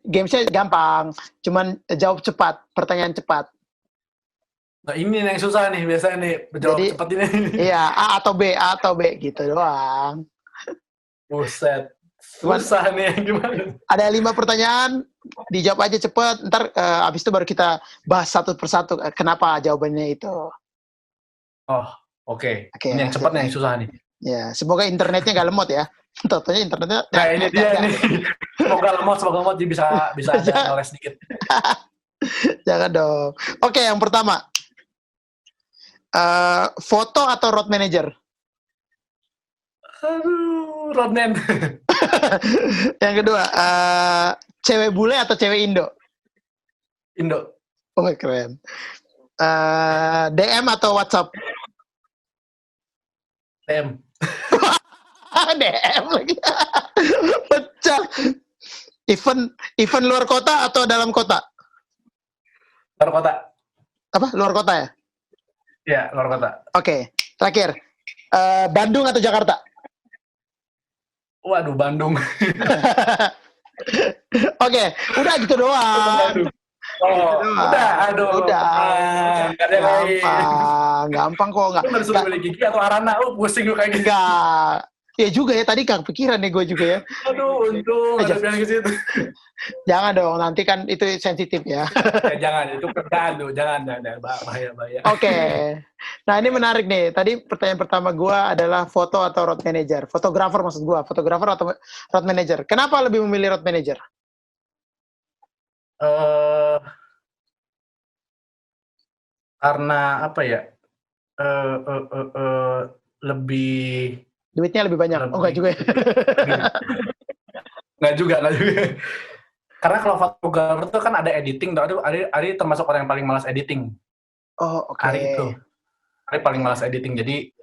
gamesnya gampang. Cuman jawab cepat, pertanyaan cepat. Nah, ini yang susah nih biasanya nih, jawab cepat ini. Iya, A atau B gitu doang. Buset. Susah nih, gimana? Ada 5 pertanyaan, dijawab aja cepet. Ntar abis itu baru kita bahas satu persatu kenapa jawabannya itu. Oh, oke. Ini yang cepat nih, yang susah nih. Ya, semoga internetnya nggak lemot ya. Tentunya internetnya. Nah, ini dia nih. Semoga lemot bisa ada ngeles sedikit. Jangan dong. Oke, yang pertama. Foto atau road manager? Aduh, roadman. Yang kedua, cewek bule atau cewek Indo? Indo. Oh, keren. DM atau WhatsApp? DM. DM lagi. Pecah. Event luar kota atau dalam kota? Luar kota. Apa? Luar kota ya? Iya, luar kota. Oke. Terakhir. Bandung atau Jakarta? Waduh, Bandung. Oke, udah gitu doang. Udah. Gampang kok. Lu nggak disuruh pilih Gigi atau Arana, lu pusing lu kayak gitu. Enggak. Ya juga ya, tadi Kang pikiran nih gue juga ya. Aduh, untung ada bilang ke situ. Jangan dong, nanti kan itu sensitif ya. Jangan, itu kerjaan tuh, jangan, bahaya. Oke. Nah, ini menarik nih. Tadi pertanyaan pertama gue adalah foto atau road manager. Fotografer maksud gue, fotografer atau road manager. Kenapa lebih memilih road manager? Karena apa ya? Lebih duitnya lebih banyak. Oh, enggak juga ya. Enggak juga. Karena kalau fotografer itu kan ada editing, Ari termasuk orang yang paling malas editing. Oh, oke. Ari paling malas editing. Jadi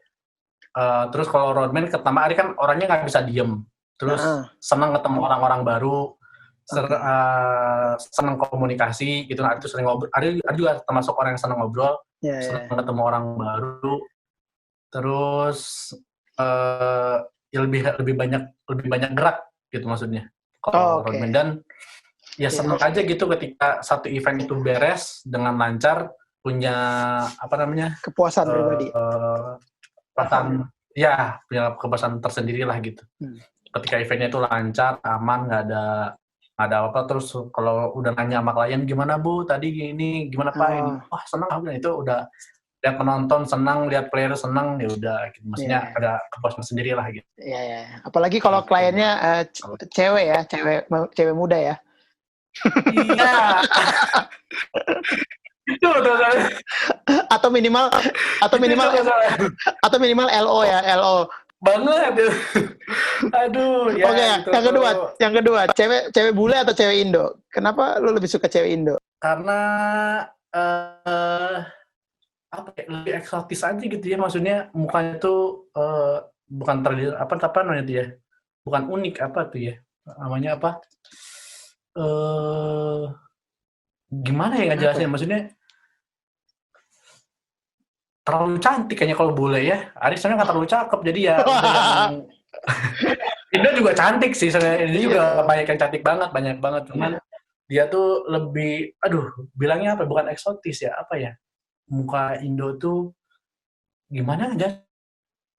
terus kalau roadman pertama Ari kan orangnya nggak bisa diem. Terus senang ketemu orang-orang baru, senang komunikasi gitu. Ari tuh sering ngobrol. Ari juga termasuk orang yang senang ngobrol, senang ketemu orang baru. Terus ya lebih banyak gerak gitu maksudnya. Kalau roadman dan ya senang aja gitu ketika satu event itu beres dengan lancar, punya apa namanya, kepuasan pribadi. Punya kepuasan tersendiri lah gitu. Ketika eventnya itu lancar, aman, nggak ada apa. Terus kalau udah nanya sama klien, gimana Bu tadi gini, gimana Pak ini, wah senang aku, itu udah lihat penonton senang, lihat player senang, ya udah gitu. Maksudnya ada kepuasan sendiri lah gitu. Iya. Apalagi kalau kliennya cewek ya, cewek muda ya. Iya. Itu atau minimal LO ya, LO. Banget. Aduh, ya. Oke, gitu. yang kedua, cewek bule atau cewek Indo? Kenapa lu lebih suka cewek Indo? Karena apa ya, lebih eksotis aja gitu ya, maksudnya mukanya tuh bukan apa namanya tuh ya, bukan unik, apa tuh ya namanya, apa gimana ya nggak jelasnya, maksudnya terlalu cantik kayaknya kalau bule ya. Aris sebenarnya nggak terlalu cakep, jadi ya udah yang Indo juga cantik sih sebenarnya, ini juga banyak yang cantik banget, banyak banget, cuman dia tuh lebih, aduh bilangnya apa, bukan eksotis ya, apa ya, muka Indo tuh gimana aja?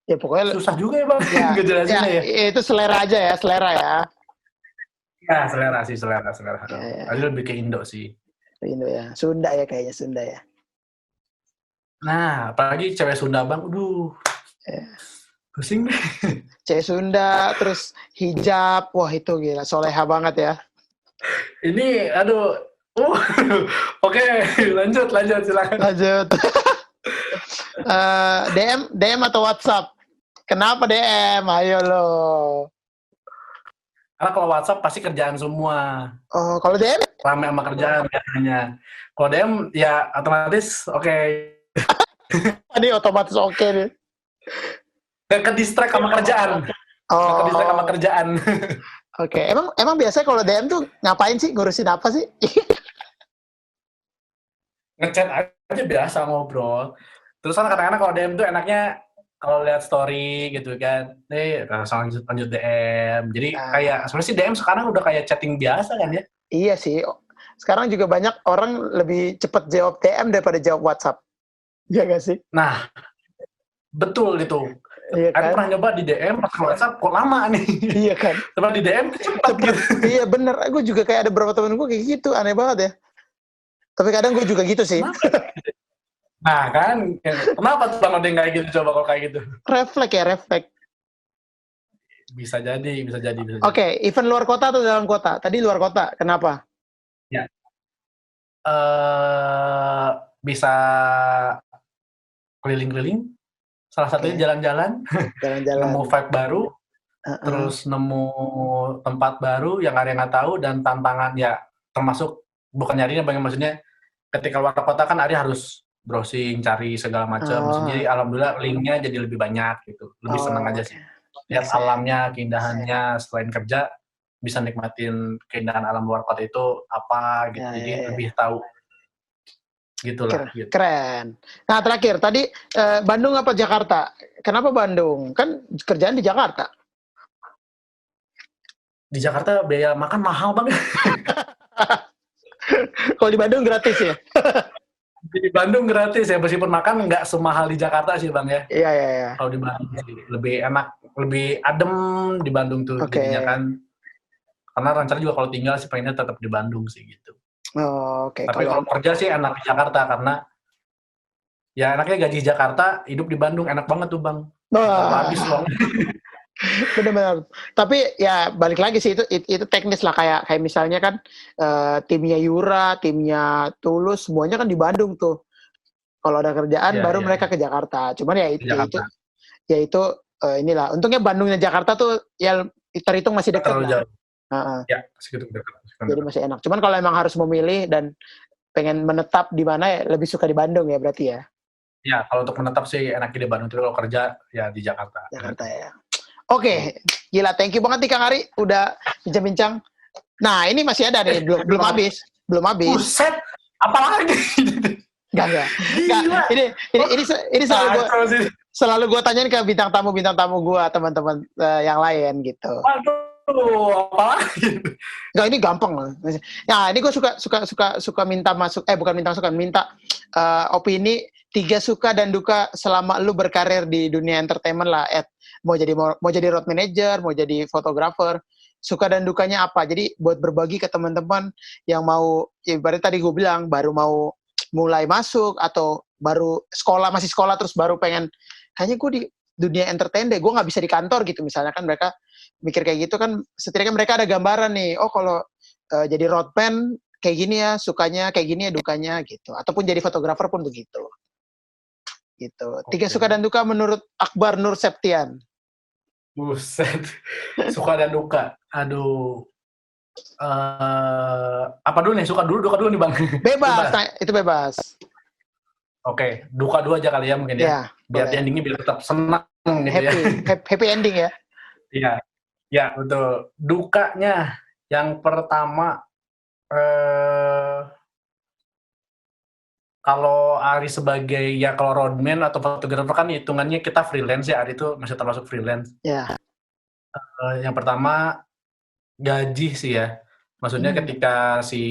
Ya pokoknya susah juga ya bang, ngejelasinnya ya. Itu selera aja ya, selera ya. Ya selera sih, selera. Tadi lebih ke Indo sih. Indo ya, Sunda ya kayaknya, Sunda ya. Nah, apalagi cewek Sunda bang, pusing deh. Cewek Sunda, terus hijab, wah itu gila, soleha banget ya. Ini, aduh, oke, lanjut silakan. Lanjut. DM atau WhatsApp? Kenapa DM? Ayo lo. Karena kalau WhatsApp pasti kerjaan semua. Oh, kalau DM? Rame sama kerjaan biasanya. Kalau DM ya otomatis oke. Ini otomatis oke nih. Gak ke distract sama kerjaan. Gak ke distract sama kerjaan. Oke. Emang biasanya kalau DM tuh ngapain sih? Ngurusin apa sih? Ngechat aja biasa, ngobrol. Terus kan kadang-kadang kalau DM tuh enaknya kalau lihat story gitu kan, langsung lanjut DM. Jadi kayak sebenarnya sih DM sekarang udah kayak chatting biasa kan ya? Iya sih. Sekarang juga banyak orang lebih cepat jawab DM daripada jawab WhatsApp. Iya nggak sih? Nah, betul gitu. Iya kan? Aku pernah nyoba di DM, pas WhatsApp kok lama nih. Iya kan? Coba di DM cepat gitu. Iya bener. Gue juga kayak ada beberapa temen gue kayak gitu, aneh banget ya. Tapi kadang gue juga gitu sih. Nah kan, kenapa tuh Bang Odeng kayak gitu, coba kalau kayak gitu? Refleks. Bisa jadi. Oke, event luar kota atau dalam kota? Tadi luar kota, kenapa? Ya. Bisa keliling-keliling, salah satunya jalan-jalan, nemu vibe baru, terus nemu tempat baru yang ada yang nggak tahu, dan tantangan ya termasuk bukan nyarinya, maksudnya ketika luar kota kan Ari harus browsing, cari segala macam. Jadi alhamdulillah linknya jadi lebih banyak gitu. Lebih senang aja sih. Lihat alamnya, keindahannya, selain kerja bisa nikmatin keindahan alam luar kota itu apa gitu. Jadi lebih tahu. Gitulah. Gitu. Keren. Nah terakhir tadi Bandung apa Jakarta? Kenapa Bandung? Kan kerjaan di Jakarta. Di Jakarta biaya makan mahal banget. Kalau di Bandung gratis ya? Di Bandung gratis ya, meskipun makan nggak semahal di Jakarta sih Bang ya. Iya. Kalau di Bandung sih lebih enak, lebih adem di Bandung tuh jadinya kan. Karena rencana juga kalau tinggal sih pengennya tetap di Bandung sih gitu. Tapi kalau kerja sih enak di Jakarta karena ya enaknya gaji Jakarta, hidup di Bandung enak banget tuh Bang. Habis uang. Benar-benar. Tapi ya balik lagi sih itu teknis lah, kayak misalnya kan timnya Yura, timnya Tulus semuanya kan di Bandung tuh. Kalau ada kerjaan baru mereka ke Jakarta. Cuman ya itu inilah. Untungnya Bandungnya Jakarta tuh ya terhitung masih dekat. Terlalu jauh. Ya, segitu dekat. Jadi masih enak. Cuman kalau emang harus memilih dan pengen menetap di mana ya lebih suka di Bandung ya berarti ya. Ya, kalau untuk menetap sih enaknya di Bandung. Tapi kalau kerja ya di Jakarta. Jakarta ya. Oke, gila, thank you banget nih Kang Ari udah bincang-bincang. Nah, ini masih ada nih, belum habis. Buset, apa lagi? Enggak. Ini selalu gue tanyain ke bintang tamu gue, teman-teman yang lain gitu. Waduh, apa lagi? Enggak, ini gampang loh. Nah, ini gue suka minta masuk, minta opini 3 suka dan duka selama lu berkarir di dunia entertainment lah, mau jadi road manager, mau jadi fotografer, suka dan dukanya apa. Jadi buat berbagi ke teman-teman yang mau, ibarat tadi gue bilang baru mau mulai masuk atau baru masih sekolah terus baru pengen kayaknya gue di dunia entertain deh, gue nggak bisa di kantor gitu misalnya kan mereka mikir kayak gitu kan, setidaknya mereka ada gambaran nih, oh kalau jadi roadman kayak gini ya, sukanya kayak gini ya, dukanya gitu, ataupun jadi fotografer pun begitu gitu. 3 suka dan duka menurut Akbar Nur Septian. Buset, suka dan duka. Aduh, apa dulu nih? Suka dulu, duka dulu nih Bang. Bebas. Nah, itu bebas. Oke, duka dulu aja kali ya mungkin ya. Biar endingnya biar tetap senang gitu ya. Happy ending ya. Iya, ya betul. Dukanya yang pertama, kalau Ari sebagai kalau roadman atau fotografer kan hitungannya kita freelance ya, Ari itu masih termasuk freelance. Ya. Yang pertama gaji sih ya. Maksudnya ketika si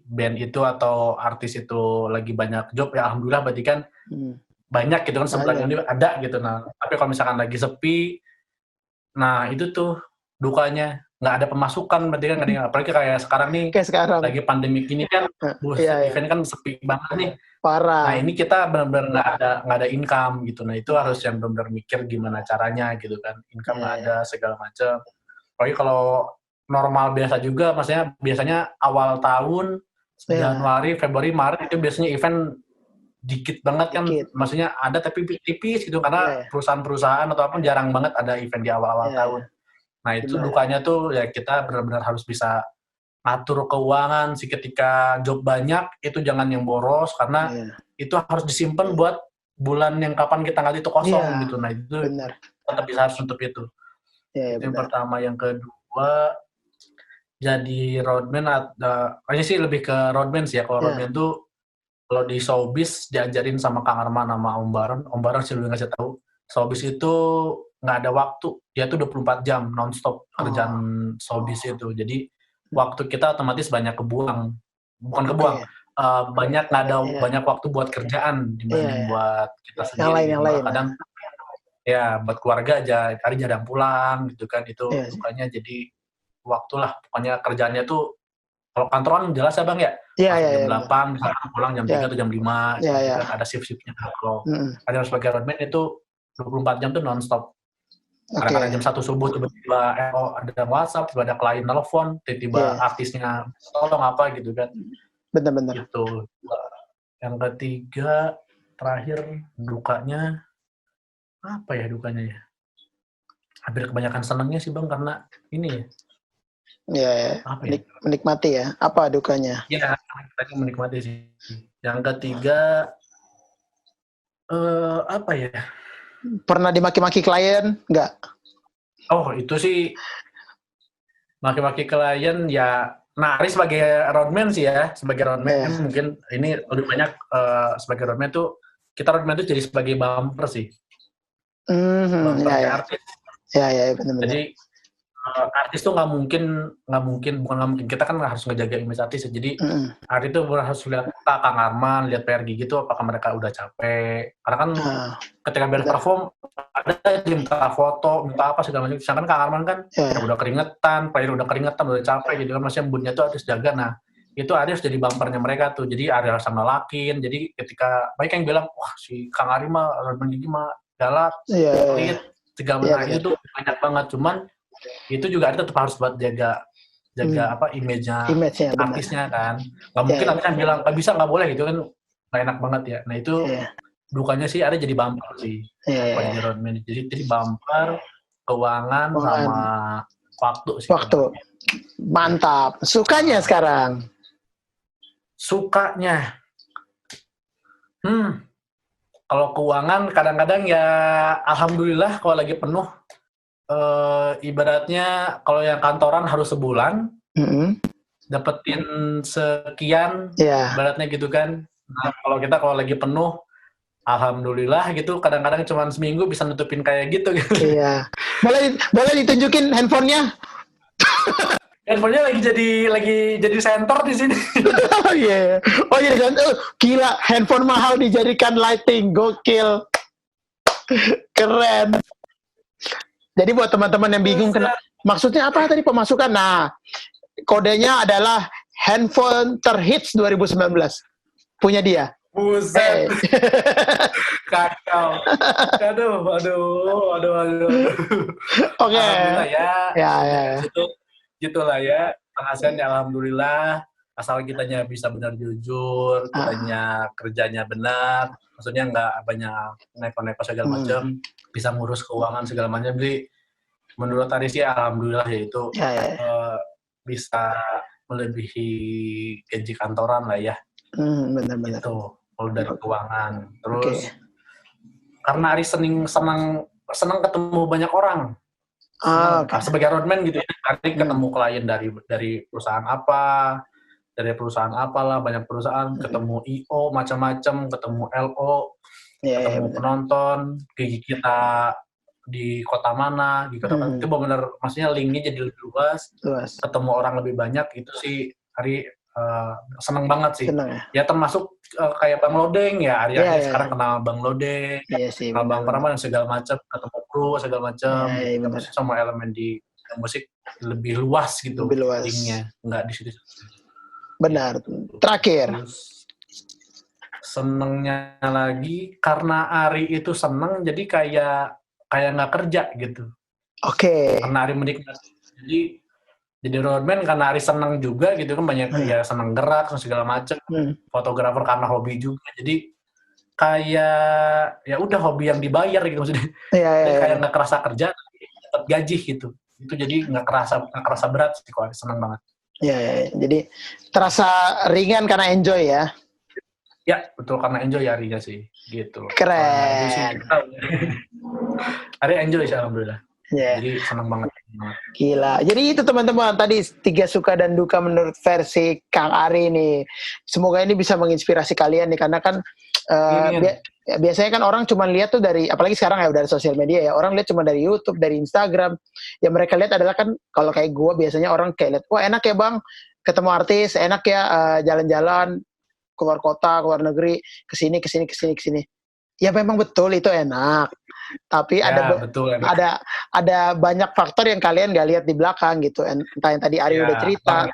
band itu atau artis itu lagi banyak job ya alhamdulillah berarti kan banyak gitu kan sebulan ini ada gitu. Nah, tapi kalau misalkan lagi sepi, nah itu tuh dukanya nggak ada pemasukan berarti kan apalagi kayak sekarang nih lagi pandemi gini kan event kan sepi banget nih parah. Nah ini kita benar-benar nggak ada income gitu. Nah itu harus yang benar-benar mikir gimana caranya gitu kan, income nggak ada segala macam. Apalagi kalau normal biasa juga, maksudnya biasanya awal tahun Januari, Februari, Maret itu biasanya event dikit banget kan, maksudnya ada tapi tipis gitu karena perusahaan-perusahaan atau apa jarang banget ada event di awal-awal tahun. Nah itu dukanya tuh ya kita benar-benar harus bisa ngatur keuangan sih, ketika job banyak itu jangan yang boros karena itu harus disimpan buat bulan yang kapan kita nggak itu kosong gitu. Nah itu tetap bisa harus nutup itu. Itu yang pertama. Yang kedua jadi roadman, kayaknya sih lebih ke roadman sih ya. Kalau roadman tuh kalau di showbiz diajarin sama Kang Arman sama Om Baron sih lebih ngasih tahu. Showbiz itu nggak ada waktu, dia tuh 24 jam nonstop kerjaan showbiz itu. Jadi waktu kita otomatis banyak kebuang, bukan kebuang, banyak nggak ada banyak waktu buat kerjaan dibanding buat kita sendiri. Yang lain. Kadang ya buat keluarga aja, hari jarang pulang gitu kan, itu bukannya jadi waktulah. Pokoknya kerjaannya tuh kalau kantoran jelas ya Bang ya, jam 8 misalkan pulang jam 3 atau jam 5, kan ada shift-shiftnya. Kalau ada sebagai roadman itu 24 jam tuh non-stop. Kadang-kadang jam 1 subuh tiba-tiba ada WhatsApp, tiba ada klien telepon, tiba-tiba artisnya tolong apa gitu kan. Benar-benar. Gitu. Yang ketiga, terakhir dukanya apa ya dukanya ya? Hampir kebanyakan senangnya sih Bang karena ini ya. Menikmati ya. Apa dukanya? Ya, kita menikmati sih. Yang ketiga apa ya? Pernah dimaki-maki klien? Enggak? Oh, itu sih maki-maki klien ya. Nah, Ari sebagai roadman sih ya. Sebagai roadman mungkin ini lebih banyak sebagai roadman tuh, kita roadman tuh jadi sebagai bumper sih. Artis. Ya, benar-benar. Jadi artis tuh nggak mungkin kita kan harus ngejaga image artis ya. Jadi Ari tuh harus lihat Kang Arman, lihat PRG gitu apakah mereka udah capek. Karena kan ketika band perform ada minta foto, minta apa segala macam. Sedangkan Kang Arman kan udah keringetan, player udah keringetan, udah capek gitu kan, masih moodnya tuh harus jaga. Nah itu Ari harus jadi bumpernya mereka tuh. Jadi Ari harus ngelakin. Jadi ketika banyak yang bilang wah si Kang Ari mah Arman gigi mah galak, segala macam itu tuh banyak banget. Cuman itu juga ada tetap harus buat jaga apa image-nya artisnya kan. Nggak mungkin artisnya bilang nggak bisa, nggak boleh gitu kan, nggak enak banget ya. Nah itu dukanya sih ada jadi bumper sih. Jadi roadman jadi bumper, keuangan sama waktu sih. Waktu. Mantap. Sukanya sekarang? Sukanya kalau keuangan kadang-kadang ya alhamdulillah kalau lagi penuh. Ibaratnya kalau yang kantoran harus sebulan dapetin sekian, ibaratnya gitu kan. Nah kalau lagi penuh, alhamdulillah gitu. Kadang-kadang cuma seminggu bisa nutupin kayak gitu. Iya. Boleh ditunjukin handphonenya? Handphonenya lagi jadi center di sini. Oh iya. Oh jadi gila, handphone mahal dijadikan lighting, gokil, keren. Jadi buat teman-teman yang bingung maksudnya apa tadi pemasukan? Nah, kodenya adalah handphone terhits 2019. Punya dia. Buset, kacau. Aduh. Oke. Alhamdulillah ya. Ya. Gitulah ya. Penghasilannya alhamdulillah. Asal kitanya bisa benar jujur, kitanya kerjanya benar, maksudnya nggak banyak neko-neko segala macam, bisa ngurus keuangan segala macam. Jadi menurut Ari sih alhamdulillah ya itu bisa melebihi gaji kantoran lah ya. Benar-benar. Itu kalau dari keuangan. Terus karena Ari senang ketemu banyak orang. Sebagai roadman gitu ya, Ari ketemu klien dari perusahaan apa, apalah, banyak perusahaan, ketemu IO macam-macam, ketemu LO, ketemu penonton, gigi kita di kota mana, itu benar-benar maksudnya linknya jadi lebih luas, ketemu orang lebih banyak, itu sih Ari seneng banget sih. Ya termasuk kayak Bang Lodeng ya, Ari sekarang kenal Bang Lodeng, kenal Bang Praman dan segala macam, ketemu kru segala macam, sama elemen di musik lebih luas gitu, linknya nggak di situ. Benar. Terakhir. Senengnya lagi karena Ari itu seneng, jadi kayak nggak kerja gitu. Oke. Karena Ari menikmati. Jadi roadman karena Ari seneng juga gitu kan, banyak ya seneng gerak segala macam. Fotografer karena hobi juga. Jadi kayak ya udah hobi yang dibayar gitu maksudnya. Kayak nggak kerasa kerja, tapi dapat gaji gitu. Itu jadi nggak kerasa berat sih, kok Ari seneng banget. Ya, jadi terasa ringan karena enjoy ya. Ya, betul, karena enjoy Arinya sih, gitu. Keren. Ari enjoy sih, alhamdulillah. Jadi senang banget. Gila. Jadi itu teman-teman, tadi 3 suka dan duka menurut versi Kang Ari nih. Semoga ini bisa menginspirasi kalian nih, karena kan biasanya kan orang cuma lihat tuh dari, apalagi sekarang ya dari sosial media ya, orang lihat cuma dari YouTube, dari Instagram. Yang mereka lihat adalah kan, kalau kayak gue biasanya orang kayak lihat, wah enak ya bang, ketemu artis, enak ya jalan-jalan keluar kota, keluar negeri, kesini. Ya memang betul itu enak. Tapi ada banyak faktor yang kalian gak lihat di belakang gitu. Entah yang tadi Ari udah cerita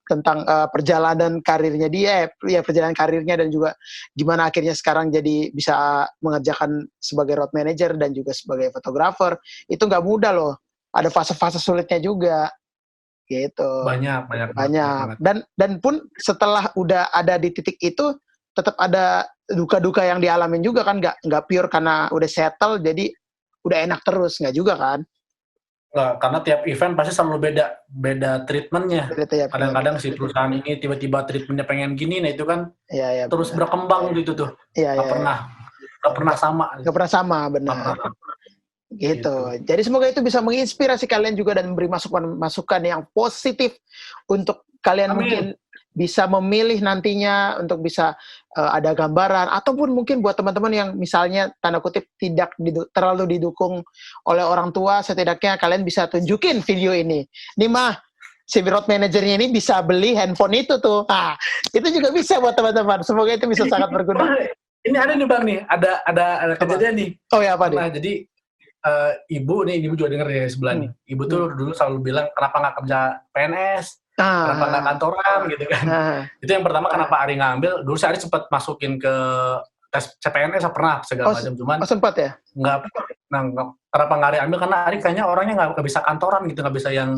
tentang perjalanan karirnya dia, perjalanan karirnya, dan juga gimana akhirnya sekarang jadi bisa mengerjakan sebagai road manager dan juga sebagai fotografer. Itu nggak mudah loh. Ada fase-fase sulitnya juga, gitu. Banyak. Dan pun setelah udah ada di titik itu, tetap ada duka-duka yang dialamin juga kan, nggak pure karena udah settle jadi udah enak terus, nggak juga kan? Nggak, karena tiap event pasti selalu beda treatmentnya. Kadang-kadang si perusahaan ini tiba-tiba treatmentnya pengen gini, nah itu kan terus berkembang gitu tuh. Nggak pernah sama. Nggak pernah sama, benar. Gitu. Jadi semoga itu bisa menginspirasi kalian juga dan memberi masukan yang positif untuk kalian. Amin. Mungkin bisa memilih nantinya untuk bisa ada gambaran, ataupun mungkin buat teman-teman yang misalnya tanda kutip tidak terlalu didukung oleh orang tua, setidaknya kalian bisa tunjukin video ini. Nih mah, si road manajernya ini bisa beli handphone itu tuh. Nah, itu juga bisa buat teman-teman. Semoga itu bisa sangat berguna. Ini ada nih Bang nih, ada kejadian nih. Oh ya, apa nih? Nah, jadi ibu juga denger ya sebelah nih. Ibu tuh dulu selalu bilang, kenapa nggak kerja PNS? Kenapa nggak kantoran gitu kan? Itu yang pertama, kenapa Ari ngambil. Dulu Ari sempat masukin ke tes CPNS, pernah segala macam, cuman sempat ya? Nggak. Kenapa nggak Ari ambil? Karena Ari kayaknya orangnya nggak bisa kantoran gitu, nggak bisa yang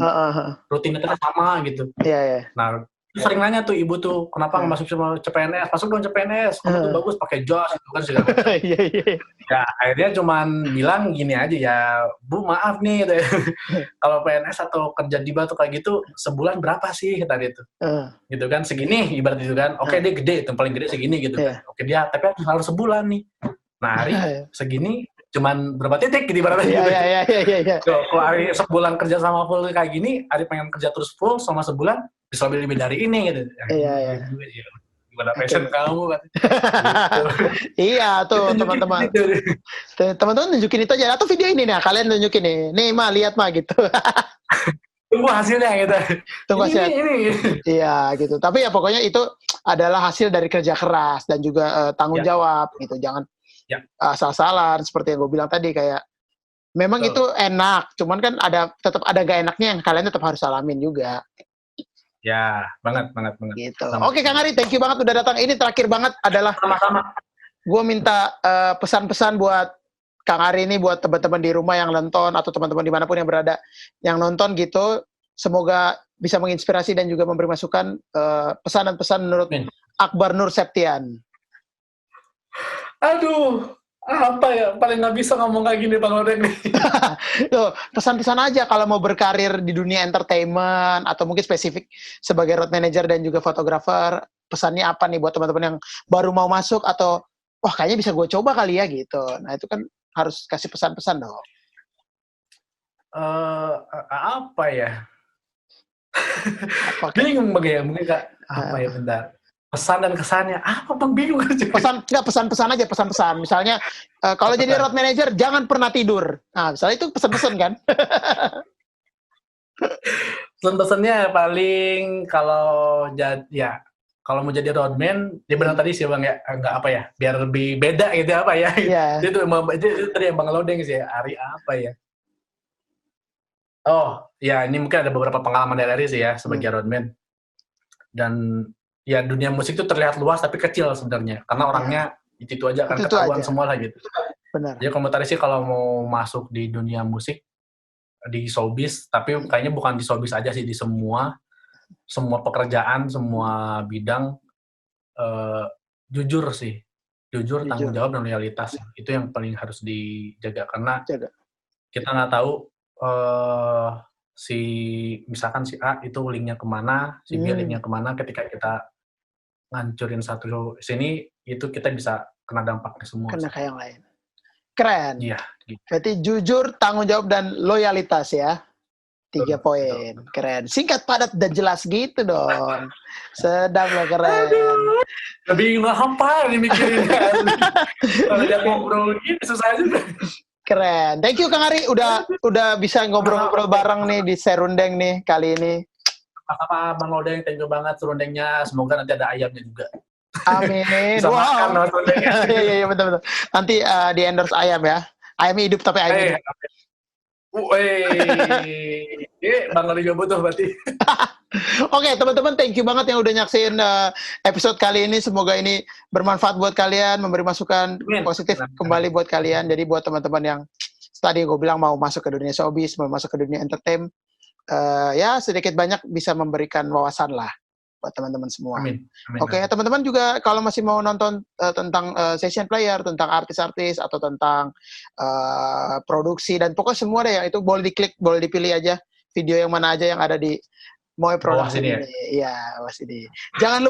rutinitasnya sama gitu. Iya. Nah, sering nanya tuh ibu tuh, kenapa nggak masuk sama CPNS? Masuk dong CPNS, kamu tuh bagus pakai jos gitu kan segala macam. Iya. Ya akhirnya cuman bilang gini aja, ya Bu maaf nih gitu ya. Kalau PNS atau kerja di Batu kayak gitu sebulan berapa sih tadi itu? Gitu kan, segini ibarat itu kan. Oke, dia gede, yang paling gede segini gitu kan. Oke, dia tapi harus sebulan nih. Nah, Ari segini cuman berapa titik gitu ibaratnya gitu. Iya. Kalau Ari sebulan kerja sama full kayak gini, Ari pengen kerja terus full sama sebulan bisa lebih dari ini gitu. Iya. Gimana passion kamu kan? Gitu. Iya tuh teman-teman. Teman-teman tunjukin itu aja, atau video ini nih, kalian tunjukin nih. Nih mah, lihat mah gitu. Tunggu hasilnya gitu. Tunggu hasilnya. Ini. Iya gitu. Tapi ya pokoknya itu adalah hasil dari kerja keras dan juga tanggung jawab gitu. Jangan asal-asalan seperti yang gue bilang tadi, kayak memang itu enak, cuman kan tetap ada gak enaknya yang kalian tetap harus alamin juga. Ya, banget. Gitu. Sama. Oke Kang Ari, thank you banget udah datang. Ini terakhir banget adalah Sama-sama. gue minta pesan-pesan buat Kang Ari ini, buat teman-teman di rumah yang nonton atau teman-teman dimanapun yang berada yang nonton gitu. Semoga bisa menginspirasi dan juga memberi masukan pesan-pesan menurut Akbar Nur Septian. Aduh, apa ya? Paling nggak bisa ngomong kayak gini Bang Lodeng nih. Tuh, pesan-pesan aja kalau mau berkarir di dunia entertainment atau mungkin spesifik sebagai road manager dan juga fotografer, pesannya apa nih buat teman-teman yang baru mau masuk atau wah kayaknya bisa gue coba kali ya gitu. Nah itu kan harus kasih pesan-pesan dong. Apa ya? Okay. Bingung Bang ya, mungkin Kak. Apa ya, bentar. Pesan dan kesannya apa Bang, bingung aja. Pesan-pesan aja, pesan-pesan. Misalnya kalau jadi road manager jangan pernah tidur. Nah, misalnya itu pesan-pesan kan. Pesan-pesannya paling kalau kalau mau jadi roadman, dia benar tadi sih Bang ya, enggak apa ya, biar lebih beda gitu apa ya. Yeah. Itu tadi yang Bang Lodeng sih, Ari apa ya. Oh, ya ini mungkin ada beberapa pengalaman dari Ari sih ya sebagai roadman. Dan ya dunia musik itu terlihat luas tapi kecil sebenarnya. Karena orangnya itu aja kan, ketahuan semua lah gitu. Benar. Jadi kalau tadi sih kalau mau masuk di dunia musik, di showbiz, tapi kayaknya bukan di showbiz aja sih, di semua pekerjaan, semua bidang, jujur sih. Jujur, tanggung jawab, dan loyalitas. Itu yang paling harus dijaga. Karena kita nggak tahu misalkan si A itu linknya kemana, si B linknya kemana, ketika kita ngancurin satu sini, itu kita bisa kena dampaknya semua. Kena kayak yang lain. Keren. Iya. Gitu. Berarti jujur, tanggung jawab, dan loyalitas ya. 3 poin. Keren. Singkat, padat, dan jelas gitu dong. Sedap loh, keren. Lebih apa nih mikirinnya. Kalau dia ngobrol gitu susah aja. Keren. Thank you Kang Ari udah bisa ngobrol-ngobrol bareng nih di Serundeng nih kali ini. Apa Bang Lodeng, thank you banget serundengnya. Semoga nanti ada ayamnya juga. Amin. Bisa makan loh serundengnya. Iya betul. Nanti di endorse ayam ya. Ayam hidup tapi ayam hidup. Bang Lodeng juga butuh berarti. Oke, teman-teman, thank you banget yang udah nyaksin episode kali ini. Semoga ini bermanfaat buat kalian, memberi masukan positif kembali buat kalian. Jadi buat teman-teman yang tadi gue bilang mau masuk ke dunia showbiz, mau masuk ke dunia entertainment, ya sedikit banyak bisa memberikan wawasan lah buat teman-teman semua. Amin. Oke, teman-teman juga kalau masih mau nonton tentang session player, tentang artis-artis atau tentang produksi dan pokoknya semua deh yang itu boleh diklik, boleh dipilih aja video yang mana aja yang ada di Moe Production ini. Iya, sini. Jangan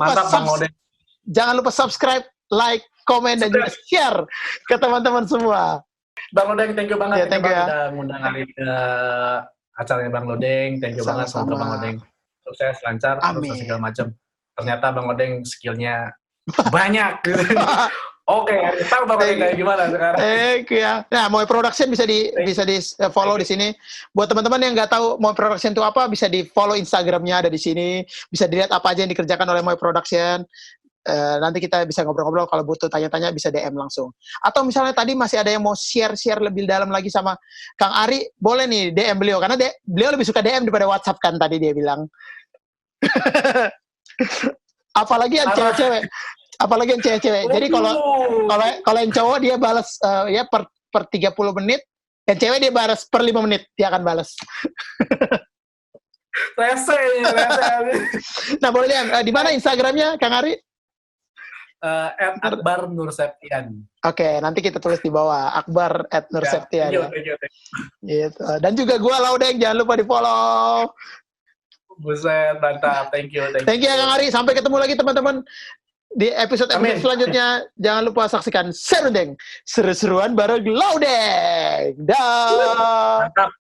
lupa subscribe, like, komen, dan juga share ke teman-teman semua. Bang Lodeng, thank you banget. Ya, thank you udah ngundang Ari ke acaranya Bang Lodeng. Thank you banget. Semoga Bang Lodeng sukses, lancar, terus segala macam. Ternyata Bang Lodeng skillnya banyak. Oke, tahu Bang Lodeng kayak gimana sekarang. Ya. Nah, Moe Production bisa di follow di sini. Buat teman-teman yang nggak tahu Moe Production itu apa, bisa di follow Instagramnya ada di sini. Bisa dilihat apa aja yang dikerjakan oleh Moe Production. Nanti kita bisa ngobrol-ngobrol, kalau butuh tanya-tanya bisa DM langsung. Atau misalnya tadi masih ada yang mau share lebih dalam lagi sama Kang Ari, boleh nih DM beliau, karena beliau lebih suka DM daripada WhatsApp kan tadi dia bilang. Apalagi yang cewek-cewek. Jadi kalau yang cowok dia balas ya per 30 menit, yang cewek dia balas per 5 menit, dia akan balas. Rese. Nah, boleh lihat di mana Instagramnya Kang Ari? Akbar Nur Septian. Oke, nanti kita tulis di bawah Akbar @Nur Septian. Thank you. Gitu. Dan juga gua Laudeng, jangan lupa di follow. Buset, mantap. Thank you ya Kang Ari. Sampai ketemu lagi teman-teman di episode selanjutnya. Jangan lupa saksikan Serundeng, seru-seruan bareng Laudeng. Dah. Mantap.